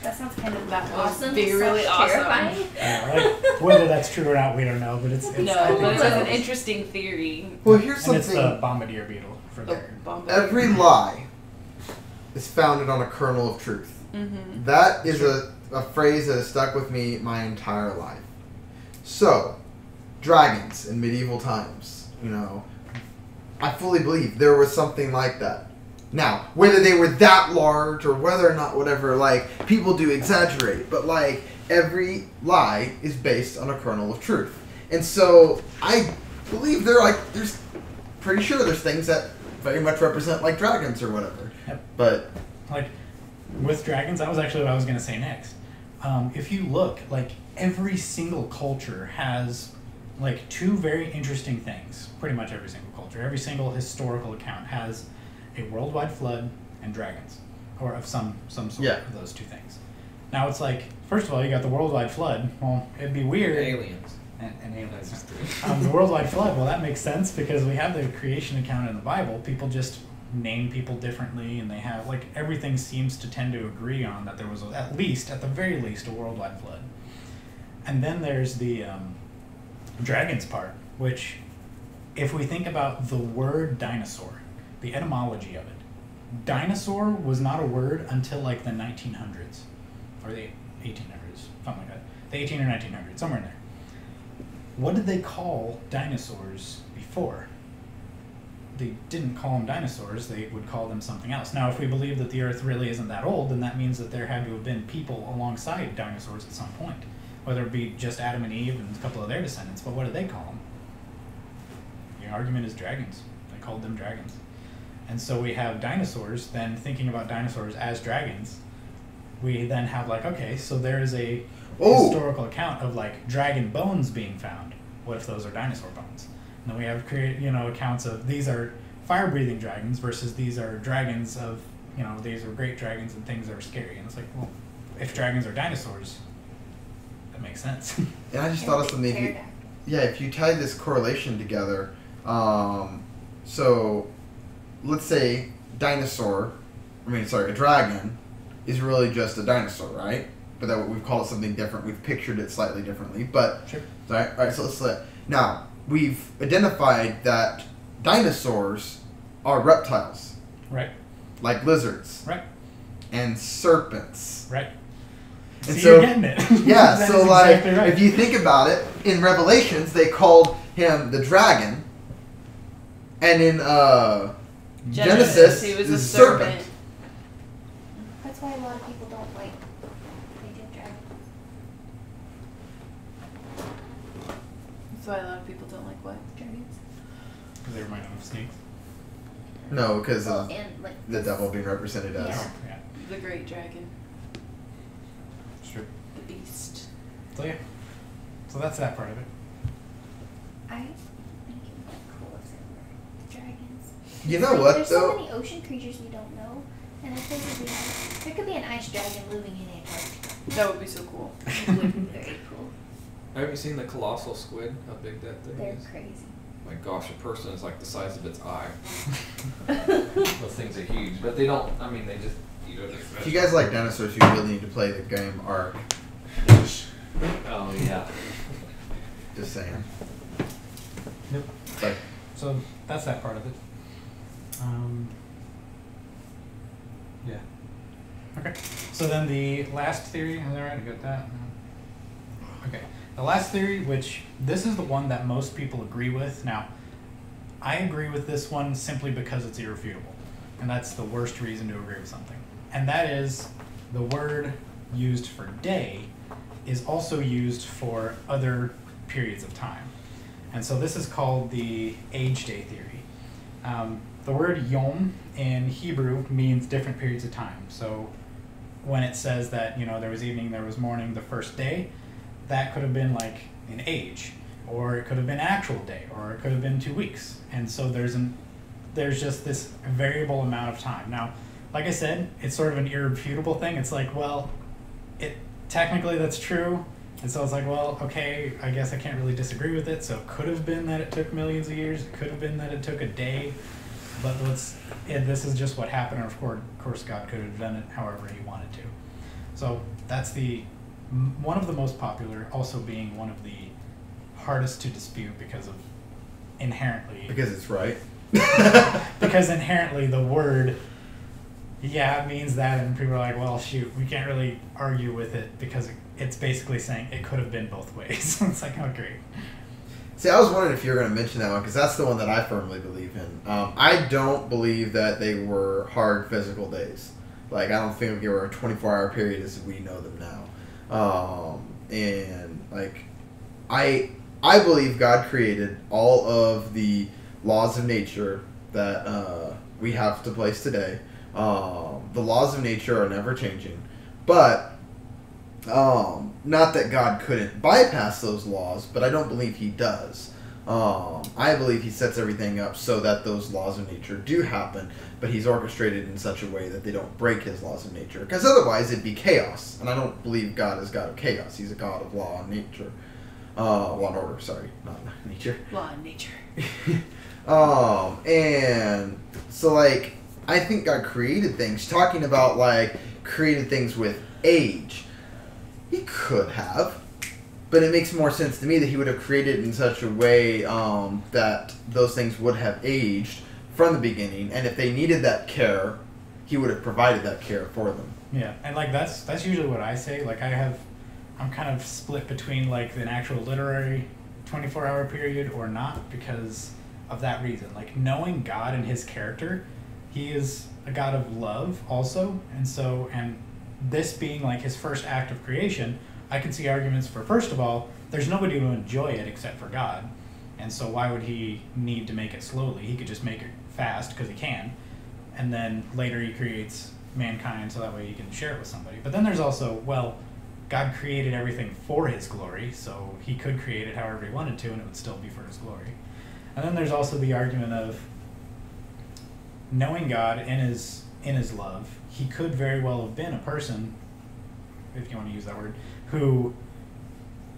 That sounds kind of That would awesome. be really awesome. Terrifying. Like, whether that's true or not, we don't know. But it's No, I think but it's it's an awesome. interesting theory. Well, here's And it's something. the bombardier beetle for The there. bombardier. Every lie is founded on a kernel of truth. Mm-hmm. That is a phrase that has stuck with me my entire life. So, dragons in medieval times, I fully believe there was something like that. Now, whether they were that large or whether or not whatever, people do exaggerate, but every lie is based on a kernel of truth. And so, I believe there's pretty sure there's things that very much represent dragons or whatever. Yep. But Like, with dragons, that was actually what I was going to say next. If you look, every single culture has, two very interesting things. Pretty much every single culture. Every single historical account has a worldwide flood and dragons. Or of some sort Yeah. of those two things. Now, it's first of all, you got the worldwide flood. Well, it'd be weird. Aliens. And aliens. That's The worldwide flood, well, that makes sense because we have the creation account in the Bible. People just name people differently, and they have, everything seems to tend to agree on that there was, at the very least, a worldwide flood. And then there's the dragons part, which, if we think about the word dinosaur, the etymology of it, dinosaur was not a word until, the 1900s, or the 1800s, something like that. The 18 or 1900s, somewhere in there. What did they call dinosaurs before? They didn't call them dinosaurs, they would call them something else. Now, if we believe that the Earth really isn't that old, then that means that there had to have been people alongside dinosaurs at some point. Whether it be just Adam and Eve and a couple of their descendants, but what did they call them? The argument is dragons. They called them dragons. And so we have dinosaurs, then thinking about dinosaurs as dragons, we then have okay, so there is a historical account of dragon bones being found. what if those are dinosaur bones? And then we have accounts of these are fire-breathing dragons versus these are dragons of, these are great dragons and things that are scary. And it's like, well, if dragons are dinosaurs, that makes sense. And I just thought of something. If you tie this correlation together, so let's say a dragon is really just a dinosaur, right? But that we've called it something different. We've pictured it slightly differently. But Sure. All right. So let's now we've identified that dinosaurs are reptiles, Right. like lizards, Right. and serpents. Right. And See, so, you're getting it. yeah, That so is like, exactly right. if you think about it, in Revelations they called him the dragon, and in Genesis he was the a serpent. That's why a lot of people don't like Painted Dragon. That's why a lot of people don't like what? Dragons. Because they remind them of snakes. No, because Well, and like the devil being represented as. Yeah. Yeah. The great dragon, It's true. the beast. So yeah. So that's that part of it. I think it would be cool if there were dragons. You know Like, what there's though? so many ocean creatures we don't know, and I think there could be an ice dragon living in Antarctica. That would be so cool. It would be very cool. Have you seen the colossal squid? How big that thing They're is? crazy. My gosh, a person is like the size of its eye. Those things are huge, but they don't. I mean, they just eat other fish. If you guys like dinosaurs, you really need to play the game Ark. Oh yeah. Just saying. Yep. Like, So that's that part of it. Yeah. Okay. So then the last theory, is that right? I got that? No. Okay. The last theory, which this is the one that most people agree with. Now, I agree with this one simply because it's irrefutable. And that's the worst reason to agree with something. And that is the word used for day is also used for other periods of time. And so this is called the age day theory. The word yom in Hebrew means different periods of time. So when it says that, there was evening, there was morning, the first day, that could have been like an age, or it could have been an actual day, or it could have been 2 weeks. And so there's just this variable amount of time. Now, like I said, it's sort of an irrefutable thing. It's like, well, technically that's true. And so it's like, well, okay, I guess I can't really disagree with it. So it could have been that it took millions of years. It could have been that it took a day. But this is just what happened. And of course, God could have done it however he wanted to. So that's one of the most popular, also being one of the hardest to dispute because it's right. because inherently the word, it means that, and people are like, well, shoot, we can't really argue with it because it's basically saying it could have been both ways. It's like, oh, great. See, I was wondering if you were going to mention that one because that's the one that I firmly believe in. I don't believe that they were hard physical days. Like, I don't think they were a 24-hour period as we know them now. And like, I believe God created all of the laws of nature that we have to place today. The laws of nature are never changing, but not that God couldn't bypass those laws, but I don't believe he does. I believe he sets everything up so that those laws of nature do happen, but he's orchestrated in such a way that they don't break his laws of nature, because otherwise it'd be chaos, and I don't believe God is God of chaos. He's a God of law and nature. Law and order, sorry, not nature. Law and nature. And so, like, I think God created things, talking about, like, created things with age. He could have, but it makes more sense to me that he would have created it in such a way that those things would have aged from the beginning, and if they needed that care, he would have provided that care for them. Yeah, and like that's usually what I say. Like I'm kind of split between like an actual literary 24-hour period or not because of that reason. Like knowing God and his character, he is a God of love also, and this being like his first act of creation, I can see arguments for, first of all, there's nobody to enjoy it except for God. And so why would he need to make it slowly? He could just make it fast because he can. And then later he creates mankind so that way he can share it with somebody. But then there's also, well, God created everything for his glory, so he could create it however he wanted to, and it would still be for his glory. And then there's also the argument of knowing God in his love, he could very well have been a person, if you want to use that word, who,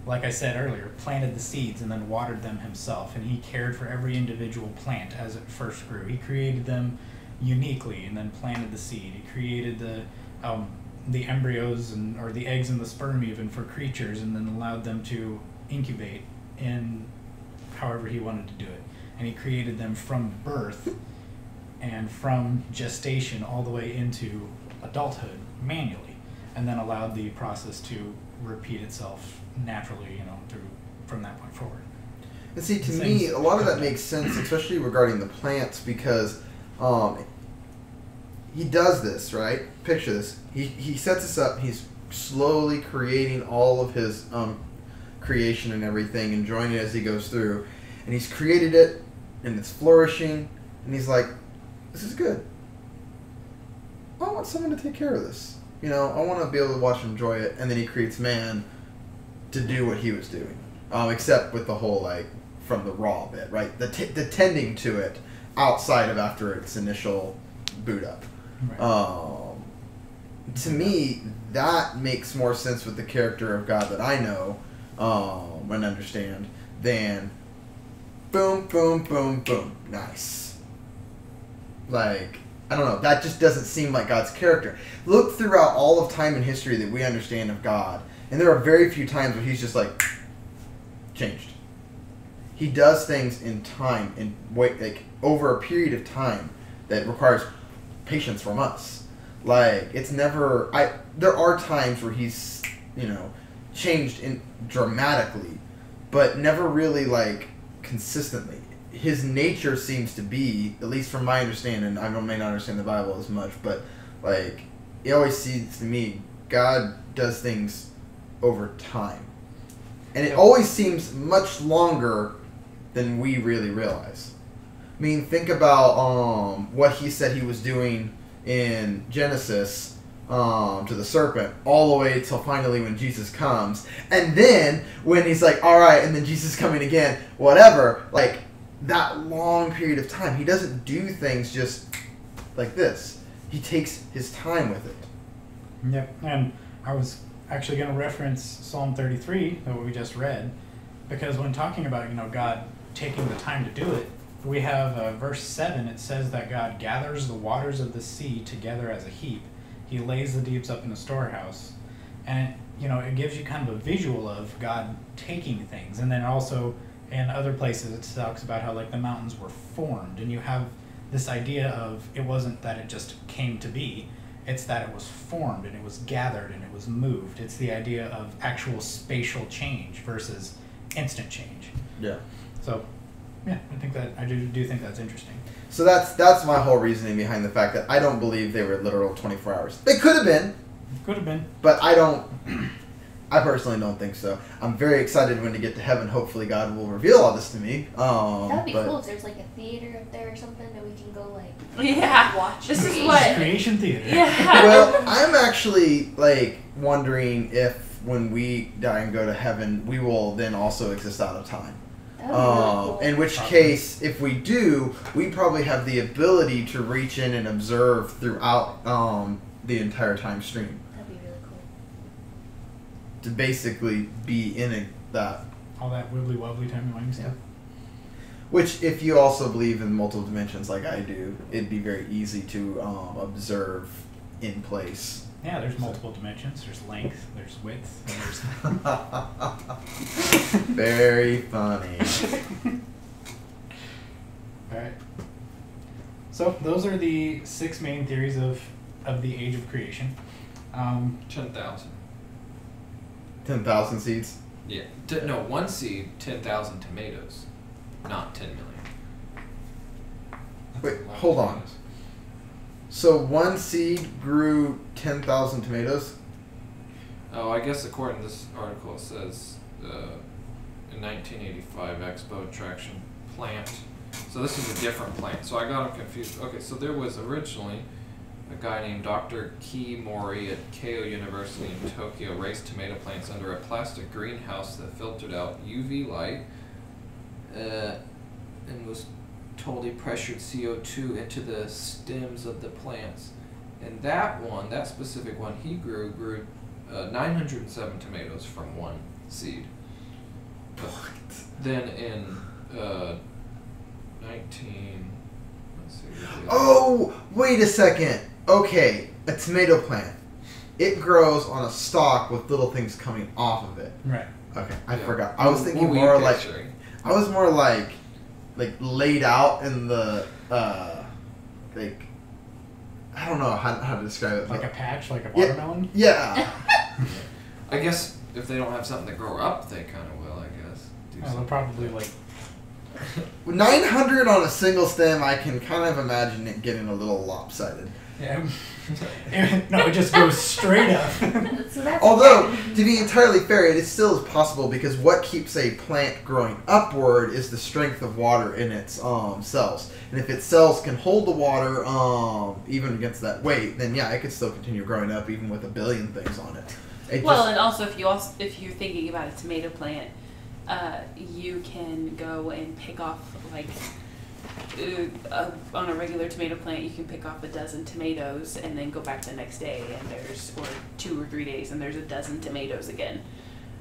like I said earlier, planted the seeds and then watered them himself, and he cared for every individual plant as it first grew. He created them uniquely and then planted the seed. He created the embryos or the eggs and the sperm even for creatures, and then allowed them to incubate in however he wanted to do it. And he created them from birth and from gestation all the way into adulthood manually, and then allowed the process to repeat itself naturally, from that point forward. And see, to me, a lot of that makes sense, especially regarding the plants, because he does this, right? Picture this. He sets us up. He's slowly creating all of his creation and everything, enjoying it as he goes through. And he's created it, and it's flourishing, and he's like, this is good. I want someone to take care of this. I want to be able to watch and enjoy it. And then he creates man to do what he was doing. Except with the whole, from the raw bit, right? The tending to it outside of after its initial boot up. Right. To me, that makes more sense with the character of God that I know and understand than boom, boom, boom, boom. Nice. I don't know. That just doesn't seem like God's character. Look throughout all of time and history that we understand of God, and there are very few times where he's just changed. He does things in time, over a period of time that requires patience from us. It's never. There are times where he's, changed dramatically, but never really consistently. His nature seems to be, at least from my understanding, I may not understand the Bible as much, but it always seems to me God does things over time, and it always seems much longer than we really realize. I mean, think about what he said he was doing in Genesis to the serpent, all the way till finally when Jesus comes, and then when he's like, all right, and then Jesus coming again, whatever, that long period of time. He doesn't do things just like this. He takes his time with it. Yep, and I was actually going to reference Psalm 33 that we just read, because when talking about God taking the time to do it, we have verse 7. It says that God gathers the waters of the sea together as a heap. He lays the deeps up in a storehouse, and it gives you kind of a visual of God taking things. And then also in other places it talks about how the mountains were formed, and you have this idea of it wasn't that it just came to be. It's that it was formed and it was gathered and it was moved. It's the idea of actual spatial change versus instant change. Yeah. So, yeah, I do think that's interesting. So that's my whole reasoning behind the fact that I don't believe they were literal 24 hours. They could have been. Could have been. But I personally don't think so. I'm very excited when to get to heaven. Hopefully God will reveal all this to me. That would be cool if there's a theater up there or something that we can go watch. This is creation. what Creation theater. Yeah. Well, I'm actually wondering if when we die and go to heaven, we will then also exist out of time. That would be really cool. In which case, if we do, we probably have the ability to reach in and observe throughout the entire time stream. That'd be really cool. To basically be in that. All that wibbly wobbly timey-wimey stuff. Which, if you also believe in multiple dimensions like I do, it'd be very easy to observe in place. Yeah, there's multiple dimensions. There's length, there's width, and there's... Very funny. Alright. So, those are the 6 main theories of the age of creation. 10,000. 10,000 seeds? Yeah. No, one seed, 10,000 tomatoes, not 10 million. Wait, hold on. So one seed grew 10,000 tomatoes? Oh, I guess according to this article it says in 1985 Expo Attraction plant. So this is a different plant. So I got them confused. Okay, so there was originally a guy named Dr. Ki Mori at Keio University in Tokyo raised tomato plants under a plastic greenhouse that filtered out UV light and was told he pressured CO2 into the stems of the plants. And that specific one he grew 907 tomatoes from one seed. But then in 19... Let's see. Oh, wait a second. Okay, a tomato plant. It grows on a stalk with little things coming off of it. Right. Okay, I Yeah. forgot. I was thinking What were you more like picturing? I was more like laid out in the like I don't know how to describe it. Like a but patch, like a Yeah. watermelon. yeah. I guess if they don't have something to grow up, they kind of will, I guess. Do Well, they'll something. probably like 900 on a single stem. I can kind of imagine it getting a little lopsided. yeah. No, it just goes straight up. So that's Although, to be entirely fair, it is still is possible because what keeps a plant growing upward is the strength of water in its cells. And if its cells can hold the water even against that weight, then yeah, it could still continue growing up even with a billion things on it. It Well, just- and also if you're thinking about a tomato plant, you can go and pick off like on a regular tomato plant, you can pick off a dozen tomatoes and then go back the next day and there's or 2 or 3 days and there's a dozen tomatoes again.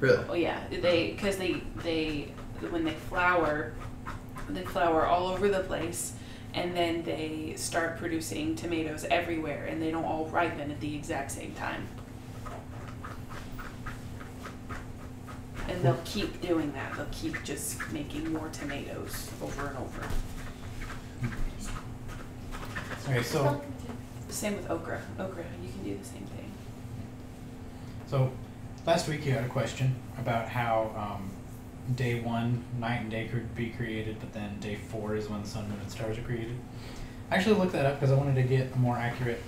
really. Oh yeah, because they when they flower all over the place, and then they start producing tomatoes everywhere, and they don't all ripen at the exact same time. And they'll keep doing that. They'll keep just making more tomatoes over and over. Okay, so Same with okra. Okra, you can do the same thing. So, last week you had a question about how day 1, night and day could be created, but then day 4 is when the sun, moon, and stars are created. I actually looked that up because I wanted to get a more accurate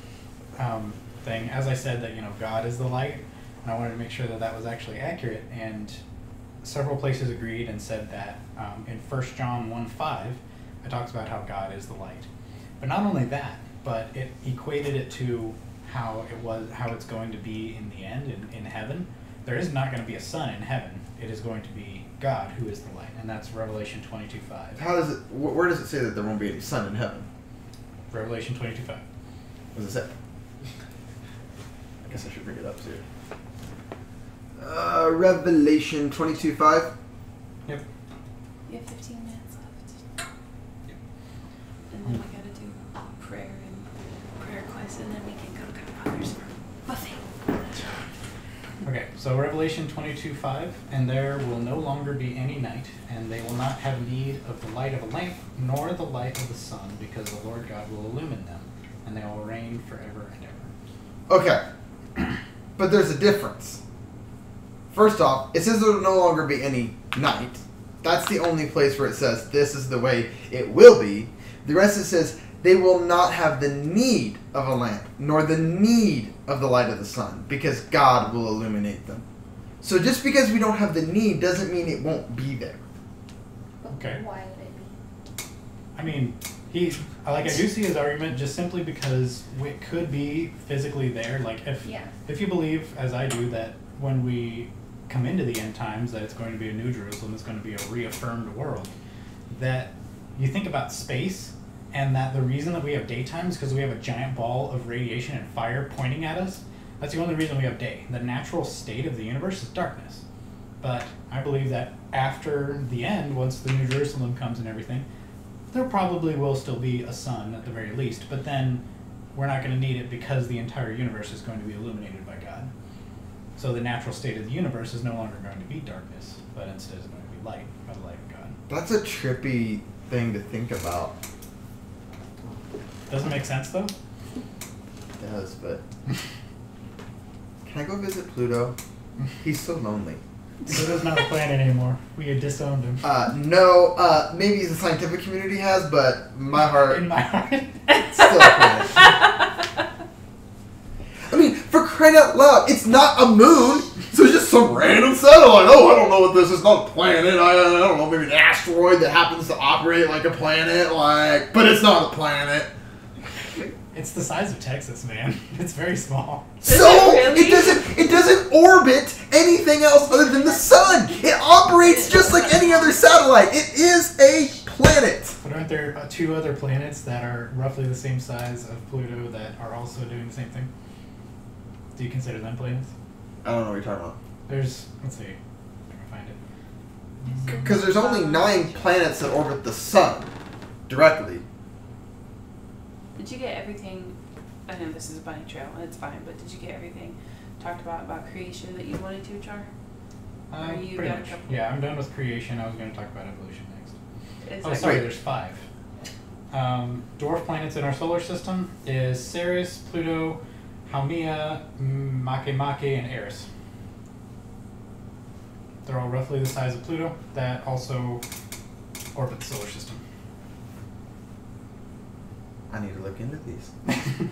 thing. As I said, that God is the light, and I wanted to make sure that that was actually accurate. And several places agreed and said that in 1 John 1:5, it talks about how God is the light. But not only that, but it equated it to how it's going to be in the end in heaven. There is not going to be a sun in heaven. It is going to be God who is the light, and that's Revelation 22:5. How does it? Where does it say that there won't be any sun in heaven? Revelation 22:5. What does it say? I guess I should bring it up too. Revelation 22:5. Yep. You have 15 minutes left. And then we gotta do prayer and prayer requests, and then we can go to Godfather's for buffet. Okay, so Revelation 22:5, and there will no longer be any night, and they will not have need of the light of a lamp, nor the light of the sun, because the Lord God will illumine them, and they will reign forever and ever. Okay, but there's a difference. First off, it says there will no longer be any night. That's the only place where it says this is the way it will be. The rest it says they will not have the need of a lamp, nor the need of the light of the sun, because God will illuminate them. So just because we don't have the need doesn't mean it won't be there. Okay. Why would it be? I mean, I do see his argument just simply because it could be physically there. Like, Yeah. if you believe, as I do, that when we come into the end times, that it's going to be a new Jerusalem, it's going to be a reaffirmed world, that you think about space, and that the reason that we have daytime is because we have a giant ball of radiation and fire pointing at us. That's the only reason we have day. The natural state of the universe is darkness. But I believe that after the end, once the New Jerusalem comes and everything, there probably will still be a sun at the very least, but then we're not going to need it because the entire universe is going to be illuminated by God. So the natural state of the universe is no longer going to be darkness, but instead is going to be light by the light of God. That's a trippy thing to think about. Doesn't make sense, though? It does, but... Can I go visit Pluto? He's so lonely. Pluto's not a planet anymore. We had disowned him. No, maybe the scientific community has, but my heart... In my heart. It's still a planet. I mean, for crying out loud, it's not a moon, so it's just some random satellite. Oh, I don't know what this is. It's not a planet. I don't know, maybe an asteroid that happens to operate like a planet, but it's not a planet. It's the size of Texas, man. It's very small. Is So it really? it doesn't orbit anything else other than the sun. It operates just like any other satellite. It is a planet. But aren't there 2 other planets that are roughly the same size of Pluto that are also doing the same thing? Do you consider them planets? I don't know what you're talking about. There's, let's see, I can find it. Because there's only 9 planets that orbit the sun directly. Did you get everything? I know this is a bunny trail, and it's fine. But did you get everything talked about creation that you wanted to, Char? Or you Pretty got a much. couple? Yeah, I'm done with creation. I was going to talk about evolution next. Is Oh, that- sorry, there's 5. Dwarf planets in our solar system is Ceres, Pluto, Haumea, Makemake, and Eris. They're all roughly the size of Pluto that also orbit the solar system. I need to look into these.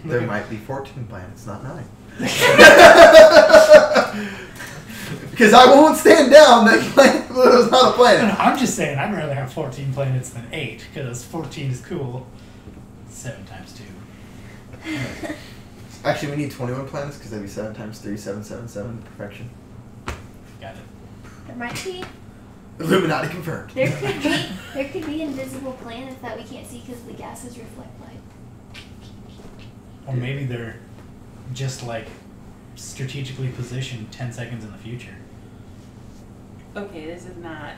There might be 14 planets, not 9. Because I won't stand down that Pluto's not a planet. I'm just saying, I'd rather have 14 planets than 8, because 14 is cool. 7 times 2. Actually, we need 21 planets because that'd be 7 times 3, 777, perfection. Got it. There might be. Illuminati confirmed. There could be invisible planets that we can't see because the gases reflect light. Or maybe they're just like strategically positioned 10 seconds in the future. Okay, this is not.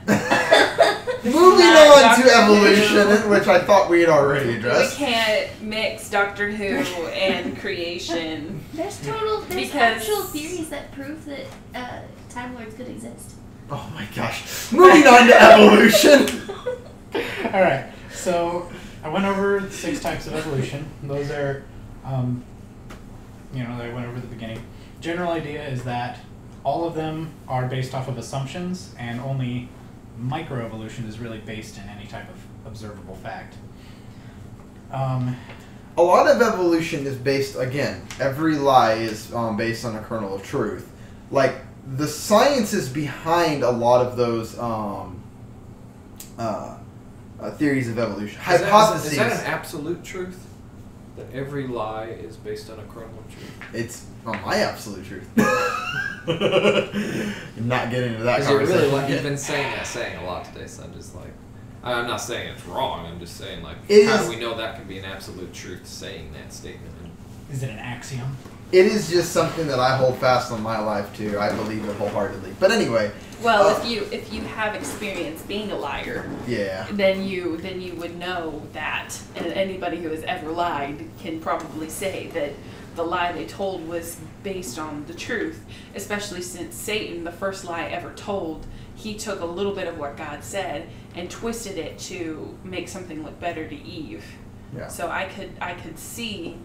Moving Not on to Doctor evolution, Who. which I thought we had already We addressed. can't mix Doctor Who and creation. There's Because- actual theories that prove that Time Lords could exist. Oh my gosh. Moving on to evolution. Alright, so I went over the 6 types of evolution. Those are, I went over at the beginning. General idea is that all of them are based off of assumptions, and only microevolution is really based in any type of observable fact. A lot of evolution is based, again, every lie is based on a kernel of truth. Like, the science is behind a lot of those theories of evolution. Hypotheses. Is that an absolute truth? That every lie is based on a kernel of truth? It's my absolute truth. I'm not getting into that Because you're conversation. really like, you've been saying a lot today, so I'm just like, I'm not saying it's wrong, I'm just saying like, It how is- do we know that can be an absolute truth saying that statement? Is it an axiom? It is just something that I hold fast on my life too. I believe it wholeheartedly. But anyway, Well, if you have experience being a liar, yeah. then you would know that, and anybody who has ever lied can probably say that the lie they told was based on the truth, especially since Satan, the first lie ever told, he took a little bit of what God said and twisted it to make something look better to Eve. Yeah. So I could see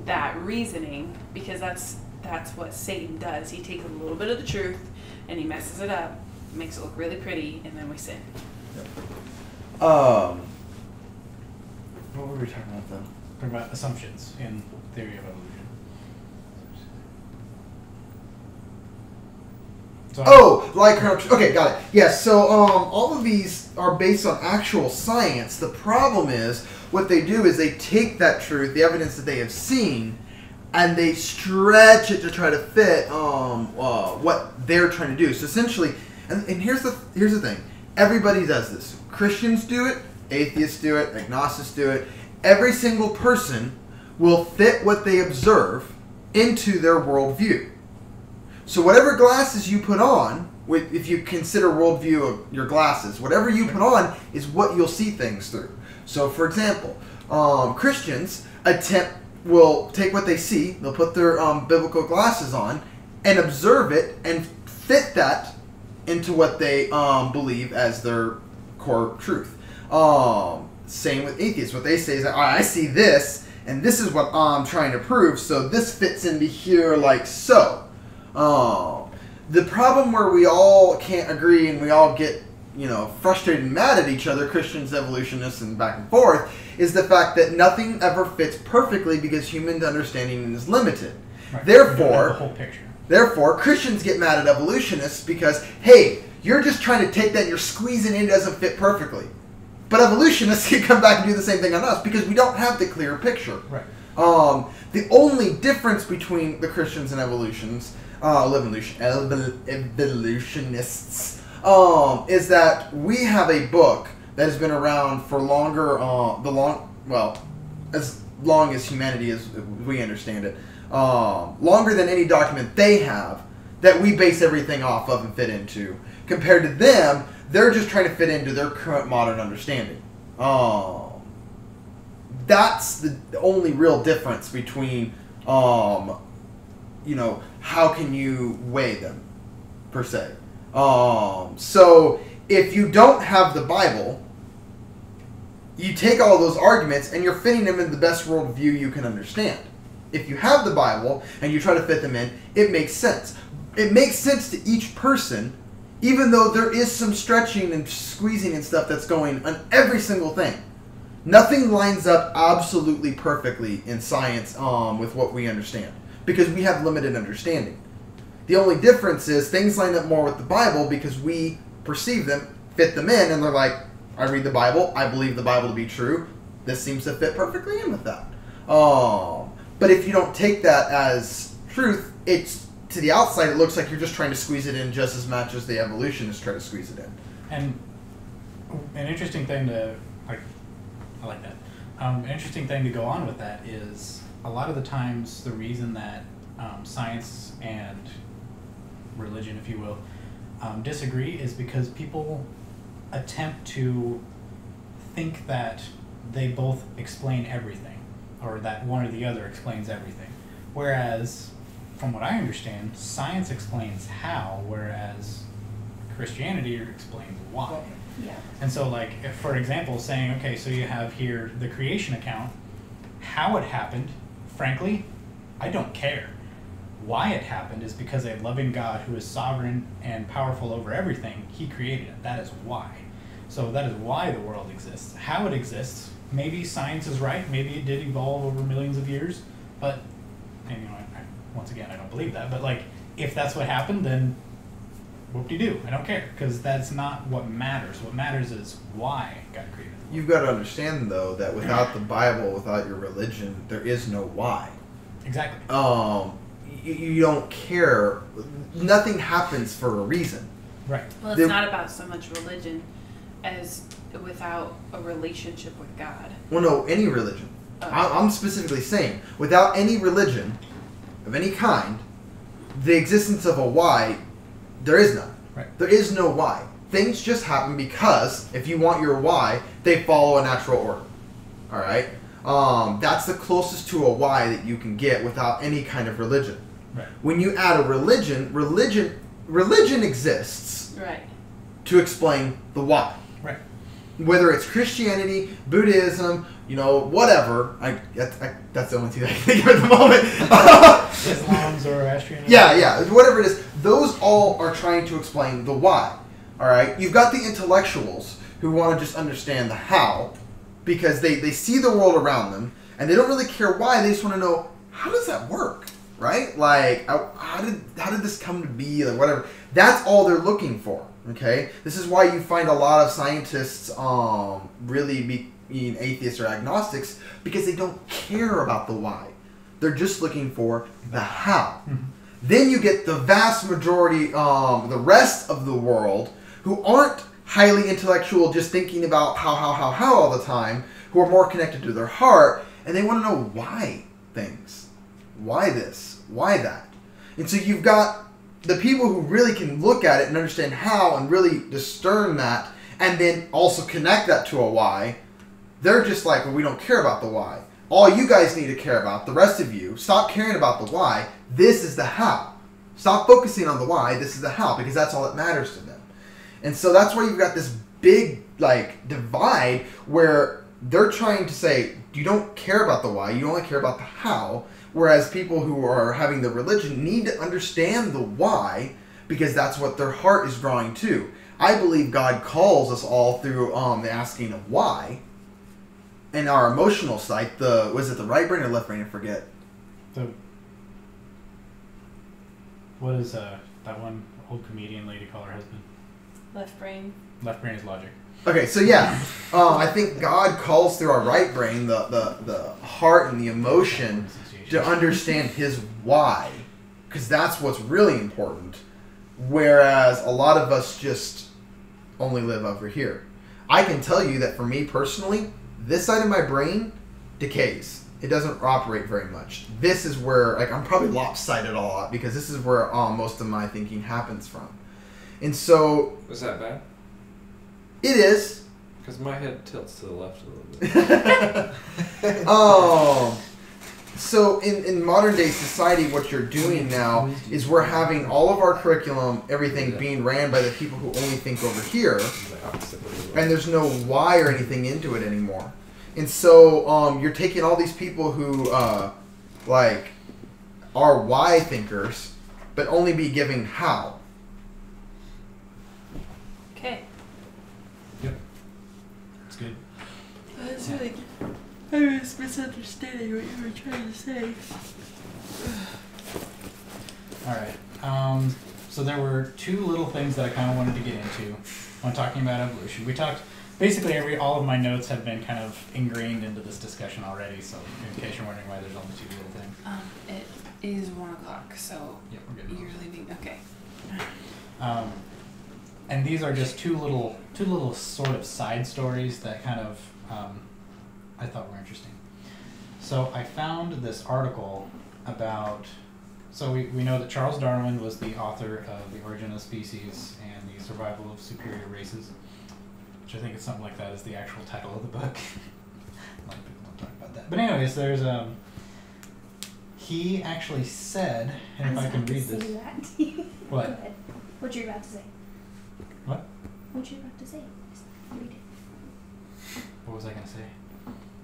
that reasoning, because that's what Satan does. He takes a little bit of the truth and he messes it up, makes it look really pretty, and then we sin. What were we talking about though? Talking about assumptions in theory of evolution. So Like kernel. Okay, got it. Yes. So all of these are based on actual science. The problem is what they do is they take that truth, the evidence that they have seen, and they stretch it to try to fit what they're trying to do. So essentially, and here's the thing: everybody does this. Christians do it, atheists do it, agnostics do it. Every single person will fit what they observe into their worldview. So whatever glasses you put on, if you consider worldview of your glasses, whatever you put on is what you'll see things through. So, for example, Christians will take what they see, they'll put their biblical glasses on, and observe it and fit that into what they believe as their core truth. Same with atheists. What they say is that I see this, and this is what I'm trying to prove, so this fits into here like so. The problem where we all can't agree and we all get, frustrated and mad at each other, Christians, evolutionists, and back and forth, is the fact that nothing ever fits perfectly because human understanding is limited. right. Therefore, the whole picture. Therefore, Christians get mad at evolutionists because, hey, you're just trying to take that and you're squeezing it doesn't fit perfectly. But evolutionists can come back and do the same thing on us because we don't have the clear picture. Right. The only difference between the Christians and evolutionists, is that we have a book that has been around for longer, as long as humanity as we understand it, longer than any document they have that we base everything off of and fit into. Compared to them, they're just trying to fit into their current modern understanding. That's the only real difference between, how can you weigh them, per se. So, if you don't have the Bible, you take all those arguments and you're fitting them in the best worldview you can understand. If you have the Bible and you try to fit them in, it makes sense. It makes sense to each person, even though there is some stretching and squeezing and stuff that's going on every single thing. Nothing lines up absolutely perfectly in science with what we understand, because we have limited understanding. The only difference is things line up more with the Bible because we perceive them, fit them in, and they're like, I read the Bible, I believe the Bible to be true, this seems to fit perfectly in with that. But if you don't take that as truth, it's to the outside it looks like you're just trying to squeeze it in just as much as the evolutionists try to squeeze it in. And an interesting thing to, I like that. An interesting thing to go on with that is a lot of the times the reason that science and religion, if you will, disagree is because people attempt to think that they both explain everything, or that one or the other explains everything. Whereas, from what I understand, science explains how, whereas Christianity explains why. Yeah. And so, like, if, for example, saying, okay, so you have here the creation account, how it happened, frankly, I don't care. Why it happened is because a loving God who is sovereign and powerful over everything, he created it. That is why. So that is why the world exists. How it exists, maybe science is right, maybe it did evolve over millions of years, but, and once again, I don't believe that, but like, if that's what happened, then whoop-de-doo, I don't care, because that's not what matters. What matters is why God created it. You've got to understand, though, that without the Bible, without your religion, there is no why. Exactly. You don't care. Nothing happens for a reason. Right. Well, it's not about so much religion as without a relationship with God. Well, no, any religion. Oh. I'm specifically saying, without any religion of any kind, the existence of a why, there is none. Right. There is no why. Things just happen because, if you want your why, they follow a natural order. All right? That's the closest to a why that you can get without any kind of religion. Right. When you add a religion exists Right. to explain the why. Right. Whether it's Christianity, Buddhism, whatever. That's the only two that I can think of at the moment. Islam, Zoroastrianism. Yeah, whatever it is. Those all are trying to explain the why. All right? You've got the intellectuals who want to just understand the how because they see the world around them and they don't really care why. They just want to know, how does that work? Right? Like, how did this come to be? Like, whatever. That's all they're looking for. Okay? This is why you find a lot of scientists really being atheists or agnostics, because they don't care about the why. They're just looking for the how. Mm-hmm. Then you get the vast majority, the rest of the world, who aren't highly intellectual, just thinking about how all the time, who are more connected to their heart, and they want to know why things. Why this? Why that? And so you've got the people who really can look at it and understand how and really discern that, and then also connect that to a why. They're just like, well, we don't care about the why. All you guys need to care about, the rest of you, stop caring about the why. This is the how. Stop focusing on the why. This is the how, because that's all that matters to them. And so that's why you've got this big divide where they're trying to say, you don't care about the why, you only care about the how. Whereas people who are having the religion need to understand the why, because that's what their heart is drawing to. I believe God calls us all through the asking of why. And our emotional side, was it the right brain or left brain? I forget. What does that one old comedian lady call her husband? Left brain. Left brain is logic. Okay, so yeah, I think God calls through our right brain, the heart and the emotion, to understand His why, because that's what's really important. Whereas a lot of us just only live over here. I can tell you that for me personally, this side of my brain decays. It doesn't operate very much. This is where, like, I'm probably lopsided a lot because this is where most of my thinking happens from. And so... Was that bad? It is. Because my head tilts to the left a little bit. So in modern day society, what you're doing now is we're having all of our curriculum, everything being ran by the people who only think over here, and there's no why or anything into it anymore. And so you're taking all these people who like are why thinkers, but only be giving how. Okay. It's good. That's really good. I was misunderstanding what you were trying to say. Alright. So there were two little things that I kind of wanted to get into when talking about evolution. We talked, basically all of my notes have been kind of ingrained into this discussion already, so in case you're wondering why there's only two little things. It is 1 o'clock, so Yeah, we're good. you're leaving. Okay. And these are just two little sort of side stories that kind of I thought were interesting. So I found this article about, so we know that Charles Darwin was the author of The Origin of Species and the Survival of Superior Races, which I think is something like that is the actual title of the book. A lot of people don't talk about that. But anyways, there's he actually said, and if I can read this. What? Go ahead. What you're about to say. What? What you're about to say. Just read it. What was I going to say?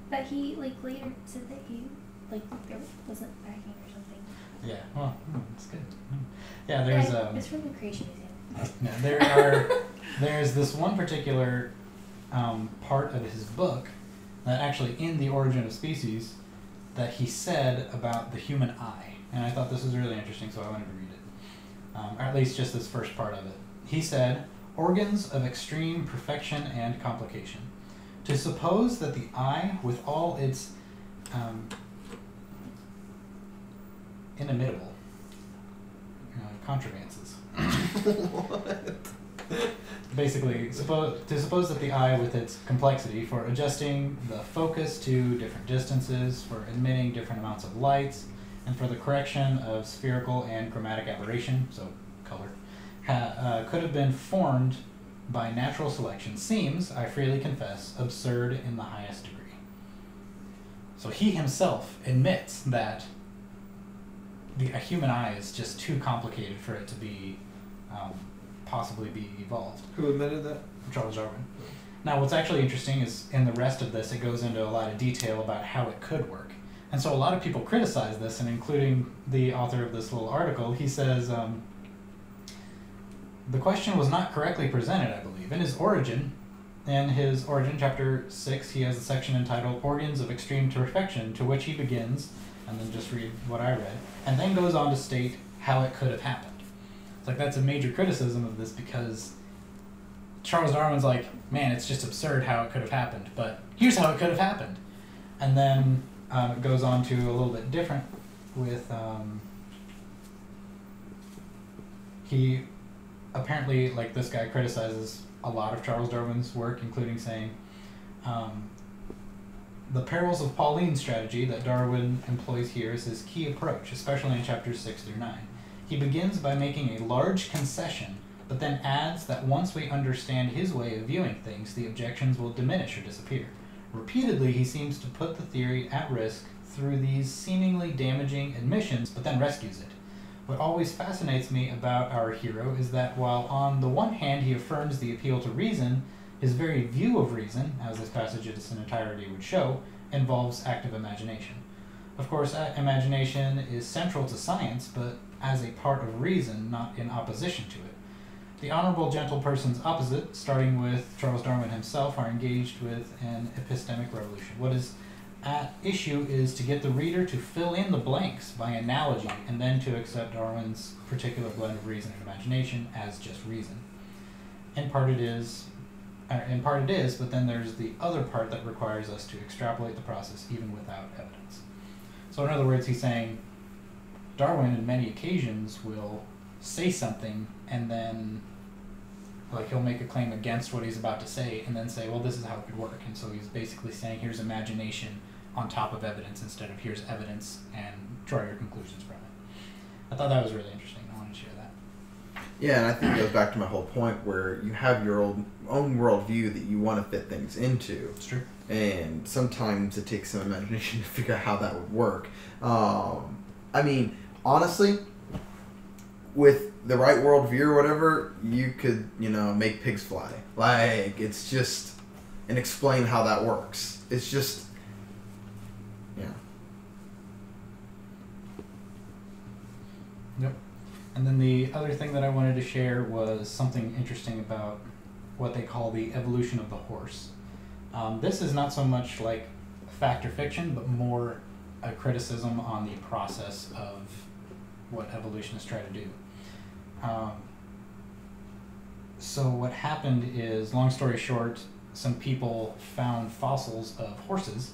But he, like, later said that he, like, there wasn't backing or something. Yeah, well, it's good. Yeah, there's It's from the Creation Museum. no, there's this one particular part of his book that actually in The Origin of Species that he said about the human eye, and I thought this was really interesting, so I wanted to read it, or at least just this first part of it. He said, "Organs of extreme perfection and complication. To suppose that the eye, with all its inimitable contrivances." Basically, to suppose that the eye, with its complexity for adjusting the focus to different distances, for admitting different amounts of lights, and for the correction of spherical and chromatic aberration, so color, could have been formed by natural selection seems, I freely confess, absurd in the highest degree. So he himself admits that a human eye is just too complicated for it to be possibly be evolved. Who admitted that? Charles Darwin. Now, what's actually interesting is in the rest of this, it goes into a lot of detail about how it could work. And so a lot of people criticize this, and including the author of this little article, he says, the question was not correctly presented, I believe. In his Origin, chapter 6, he has a section entitled Organs of Extreme Perfection, to which he begins, and then just read what I read, and then goes on to state how it could have happened. It's like, that's a major criticism of this, because Charles Darwin's like, man, it's just absurd how it could have happened, but here's how it could have happened. And then it goes on to a little bit different with, he apparently, like, this guy criticizes a lot of Charles Darwin's work, including saying, the perils of Pauline's strategy that Darwin employs here is his key approach, especially in chapters 6 through 9. He begins by making a large concession, but then adds that once we understand his way of viewing things, the objections will diminish or disappear. Repeatedly, he seems to put the theory at risk through these seemingly damaging admissions, but then rescues it. What always fascinates me about our hero is that while on the one hand he affirms the appeal to reason, his very view of reason, as this passage in its entirety would show, involves active imagination. Of course, imagination is central to science, but as a part of reason, not in opposition to it. The honorable gentle persons opposite, starting with Charles Darwin himself, are engaged with an epistemic revolution. What is at issue is to get the reader to fill in the blanks by analogy, and then to accept Darwin's particular blend of reason and imagination as just reason. In part it is in part it is, but then there's the other part that requires us to extrapolate the process even without evidence. So in other words, he's saying Darwin in many occasions will say something and then like he'll make a claim against what he's about to say and then say, well, this is how it could work. And so he's basically saying here's imagination on top of evidence instead of here's evidence and draw your conclusions from it. I thought that was really interesting. I wanted to share that. Yeah, and I think it goes back to my whole point where you have your own worldview that you want to fit things into. It's true. And sometimes it takes some imagination to figure out how that would work. I mean, honestly, with the right worldview or whatever, you could, make pigs fly. Like, it's just, and explain how that works. It's just, yeah. Yep. And then the other thing that I wanted to share was something interesting about what they call the evolution of the horse. This is not so much like fact or fiction, but more a criticism on the process of what evolutionists try to do. So what happened is, long story short, some people found fossils of horses,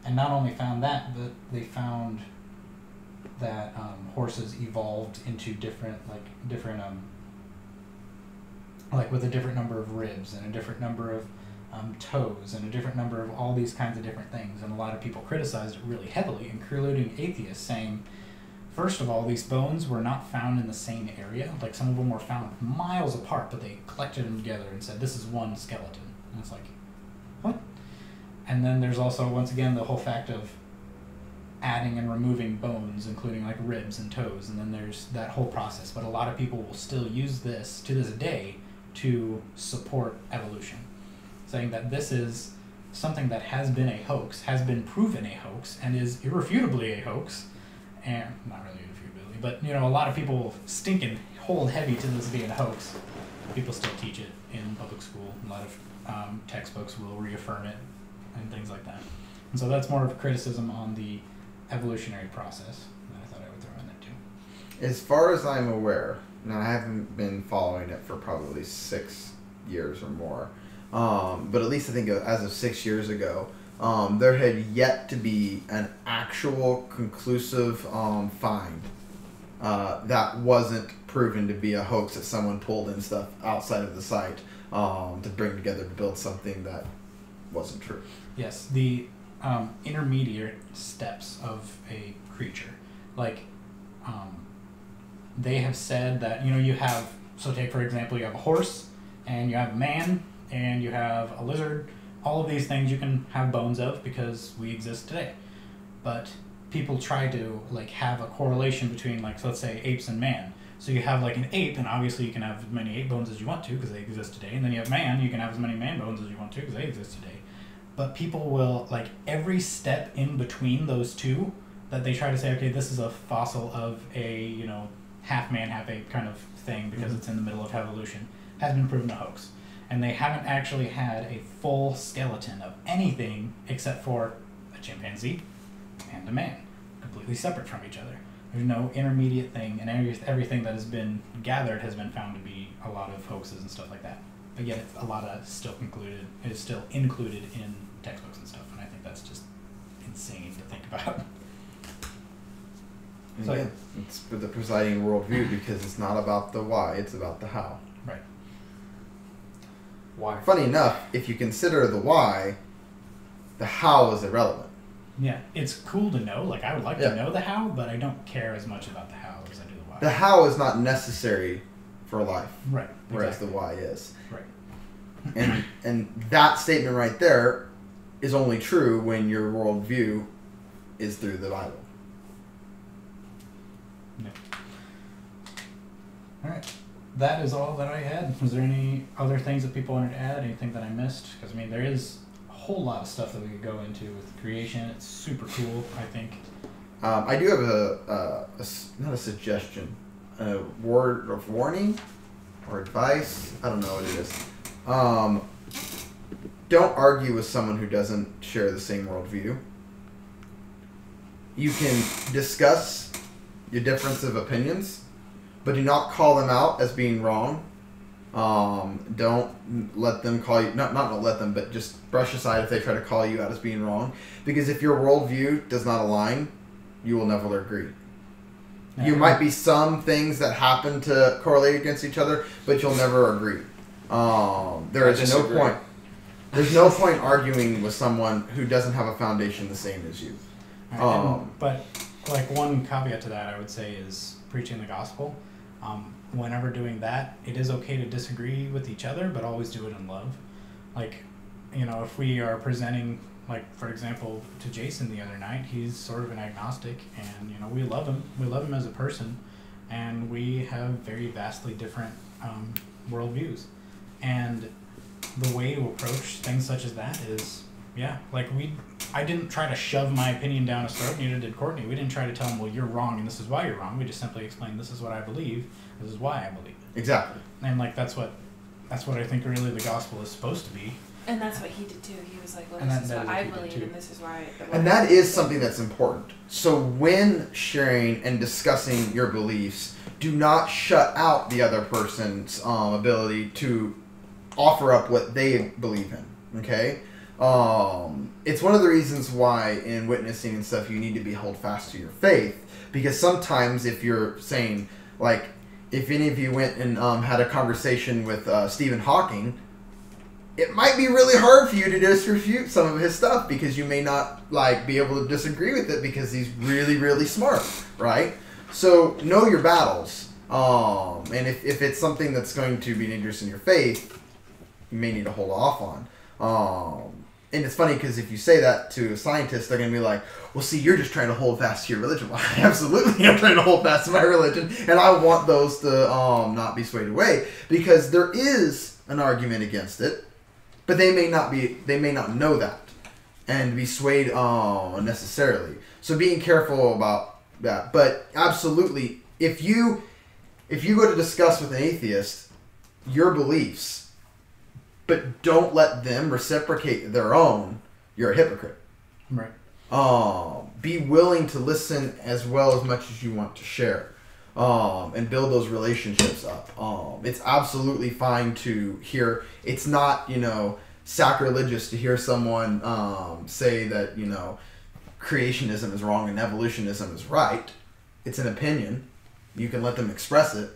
and not only found that, but they found that horses evolved into different with a different number of ribs and a different number of toes and a different number of all these kinds of different things. And a lot of people criticized it really heavily, including atheists, saying, first of all, these bones were not found in the same area. Like, some of them were found miles apart, but they collected them together and said, this is one skeleton. And it's like, what? And then there's also, once again, the whole fact of adding and removing bones, including like ribs and toes, and then there's that whole process. But a lot of people will still use this to this day to support evolution, saying that this is something that has been a hoax, has been proven a hoax, and is irrefutably a hoax. And not really irrefutably, but a lot of people stinking hold heavy to this being a hoax. People still teach it in public school. A lot of textbooks will reaffirm it and things like that. And so that's more of a criticism on the evolutionary process that I thought I would throw in there too. As far as I'm aware, now I haven't been following it for probably 6 years or more, but at least I think as of 6 years ago, there had yet to be an actual conclusive find that wasn't proven to be a hoax that someone pulled in stuff outside of the site to bring together to build something that wasn't true. Yes, the intermediate steps of a creature. Like, they have said that, you have, so take for example, you have a horse, and you have a man, and you have a lizard. All of these things you can have bones of because we exist today. But people try to have a correlation between, so let's say apes and man. So you have an ape, and obviously you can have as many ape bones as you want to because they exist today. And then you have man, you can have as many man bones as you want to because they exist today. But people will, every step in between those two, that they try to say, okay, this is a fossil of a, half man, half ape kind of thing because it's in the middle of evolution, has been proven a hoax. And they haven't actually had a full skeleton of anything except for a chimpanzee and a man, completely separate from each other. There's no intermediate thing, and everything that has been gathered has been found to be a lot of hoaxes and stuff like that. But yet a lot of is still included in textbooks and stuff, and I think that's just insane to think about. And So- again, it's the presiding worldview because it's not about the why, it's about the how. Right. Why? Funny enough, if you consider the why, the how is irrelevant. Yeah, it's cool to know. I would like Yeah. to know the how, but I don't care as much about the how as I do the why. The how is not necessary for life, Right. whereas Exactly. the why is. Right. And that statement right there is only true when your worldview is through the Bible. All right. That is all that I had. Was there any other things that people wanted to add? Anything that I missed? Because, there is a whole lot of stuff that we could go into with creation. It's super cool, I think. I do have not a suggestion, a word of warning or advice. I don't know what it is. Don't argue with someone who doesn't share the same worldview. You can discuss your difference of opinions, but do not call them out as being wrong, Don't let them call you, not let them, but just brush aside if they try to call you out as being wrong. Because if your worldview does not align, you will never agree. You might be some things that happen to correlate against each other, but you'll never agree. There is no point. There's no point arguing with someone who doesn't have a foundation the same as you. But like one caveat to that, I would say is preaching the gospel. Whenever doing that, it is okay to disagree with each other, but always do it in love. Like, if we are presenting, like, for example, to Jason the other night, he's sort of an agnostic, and, we love him. We love him as a person, and we have very vastly different worldviews. And the way to approach things such as that is, I didn't try to shove my opinion down his throat, neither did Courtney. We didn't try to tell him, well, you're wrong, and this is why you're wrong. We just simply explained, this is what I believe, this is why I believe it. Exactly. And, that's what I think really the gospel is supposed to be. And that's what he did too. He was like, well, And this is that what is I what he did believe, too. and this is why. And that is something that's important. So when sharing and discussing your beliefs, do not shut out the other person's ability to offer up what they believe in. Okay? It's one of the reasons why in witnessing and stuff you need to be held fast to your faith, because sometimes if you're saying, like, if any of you went and had a conversation with Stephen Hawking, it might be really hard for you to just refute some of his stuff because you may not be able to disagree with it because he's really, really smart, right? So know your battles, and if it's something that's going to be dangerous in your faith, you may need to hold off on. And it's funny because if you say that to scientists, they're going to be like, well, see, you're just trying to hold fast to your religion. Well, absolutely, I'm trying to hold fast to my religion, and I want those to not be swayed away because there is an argument against it, but they may not know that and be swayed unnecessarily. So being careful about that. But absolutely, if you go to discuss with an atheist your beliefs, but don't let them reciprocate their own, you're a hypocrite. Right. Be willing to listen as much as you want to share, and build those relationships up. It's absolutely fine to hear. It's not, sacrilegious to hear someone say that, creationism is wrong and evolutionism is right. It's an opinion. You can let them express it.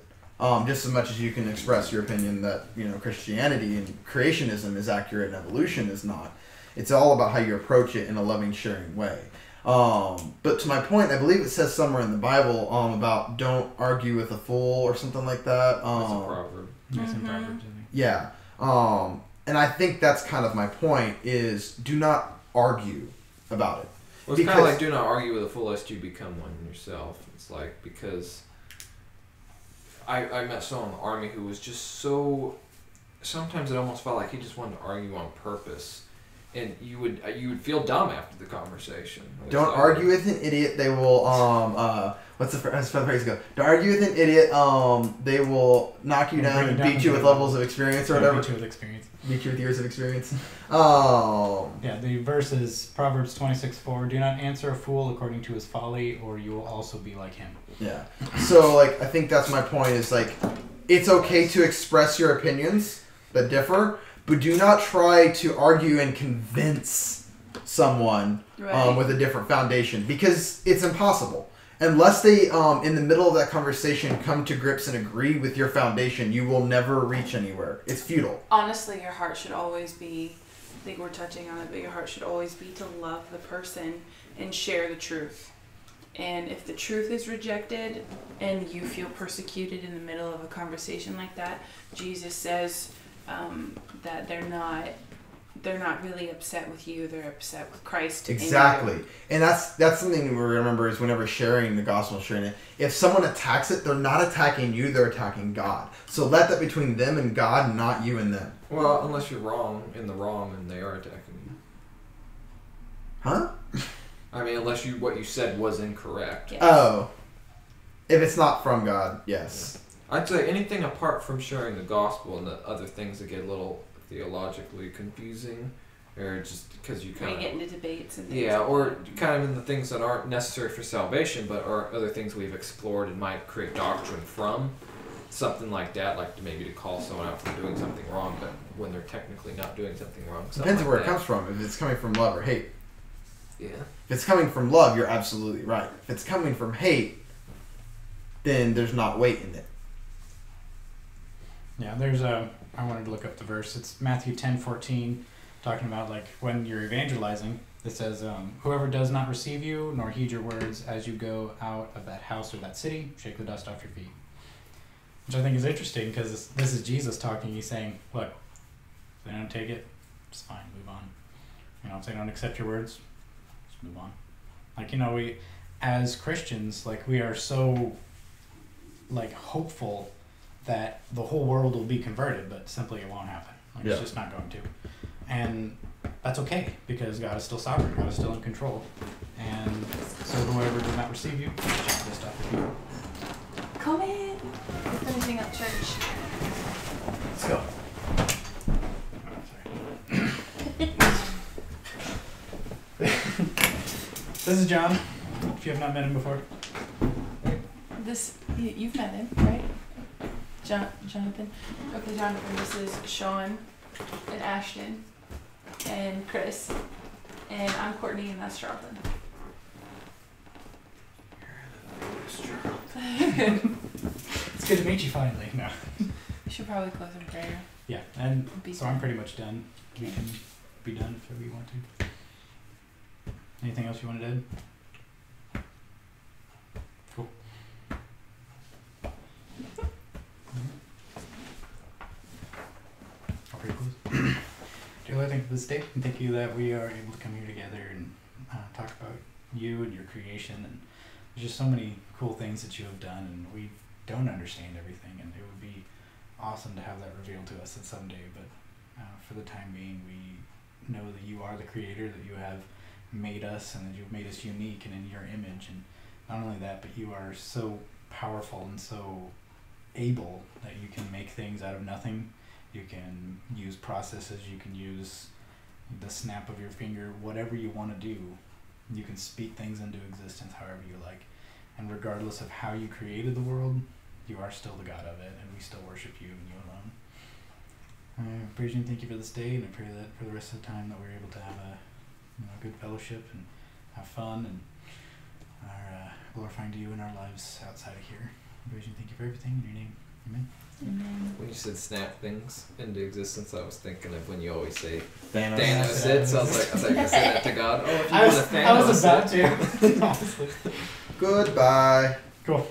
Just as much as you can express your opinion that, Christianity and creationism is accurate and evolution is not. It's all about how you approach it in a loving, sharing way. But to my point, I believe it says somewhere in the Bible about don't argue with a fool or something like that. That's a proverb. Yes, in Proverbs, I think. Yeah. And I think that's kind of my point is do not argue about it. Well, it's kind of like do not argue with a fool lest you become one yourself. It's like, because I met someone in the Army who was just so, sometimes it almost felt like he just wanted to argue on purpose. And you would feel dumb after the conversation. Don't argue with an idiot. They will what's the phrase go? Don't argue with an idiot. They will knock you down and beat you with levels of experience or whatever. Beat you with experience. Beat you with years of experience. Yeah, the verse is Proverbs 26:4. Do not answer a fool according to his folly, or you will also be like him. Yeah. So I think that's my point. Is it's okay to express your opinions that differ. But do not try to argue and convince someone with a different foundation because it's impossible. Unless they, in the middle of that conversation, come to grips and agree with your foundation, you will never reach anywhere. It's futile. Honestly, your heart should always be, I think we're touching on it, but your heart should always be to love the person and share the truth. And if the truth is rejected and you feel persecuted in the middle of a conversation like that, Jesus says that they're not really upset with you, they're upset with Christ. Exactly. And that's something we remember is whenever sharing the gospel, sharing it, if someone attacks it, they're not attacking you, they're attacking God. So let that between them and God, not you and them. Well, unless you're in the wrong and they are attacking you. Huh? I mean, unless what you said was incorrect. Yes. Oh. If it's not from God, yes. I'd say anything apart from sharing the gospel and the other things that get a little theologically confusing, or just because you kind of get into debates and things. Yeah, or kind of in the things that aren't necessary for salvation, but are other things we've explored and might create doctrine from. something like that, like maybe to call someone out for doing something wrong, but when they're technically not doing something wrong. Depends on like where that. it comes from. If it's coming from love or hate. Yeah. If it's coming from love, you're absolutely right. If it's coming from hate, then there's not weight in it. Yeah, I wanted to look up the verse. It's Matthew 10:14, talking about like when you're evangelizing. It says, whoever does not receive you nor heed your words as you go out of that house or that city, shake the dust off your feet. Which I think is interesting because this is Jesus talking. He's saying, look, if they don't take it, it's fine, move on. You know, if they don't accept your words, just move on. Like, you know, we, as Christians, like, we are so, like, hopeful that the whole world will be converted, but simply it won't happen. Like, Yeah. It's just not going to. And that's okay, because God is still sovereign, God is still in control. And so whoever does not receive you, shake the stuff with you. Come in. We're finishing up church. Let's go. This is John, if you have not met him before. You've met him, right? Jonathan. Okay, Jonathan, this is Sean and Ashton and Chris. And I'm Courtney and that's Charlton. It's good to meet you finally. No. We should probably close in prayer. Yeah, and Be so I'm pretty much done. We can be done if we want to. Anything else you wanted to add? Cool. Okay, close. Dear Lord, thank you for this day, and thank you that we are able to come here together and talk about you and your creation. And there's just so many cool things that you have done, and we don't understand everything, and it would be awesome to have that revealed to us at some day. But for the time being, we know that you are the creator, that you have made us, and that you've made us unique and in your image. And not only that, but you are so powerful and so able that you can make things out of nothing. You can use processes, you can use the snap of your finger, whatever you want to do. You can speak things into existence however you like. And regardless of how you created the world, you are still the God of it, and we still worship you and you alone. I praise you and thank you for this day, and I pray that for the rest of the time that we're able to have a good fellowship and have fun and are glorifying to you in our lives outside of here. I praise you and thank you for everything in your name. Amen. Amen. When you said snap things into existence, I was thinking of when you always say Thanos. Thanos it. So I was like, I say that to God. Oh, if you I want was, to Thanos I was about it. to. Honestly. Goodbye. Cool.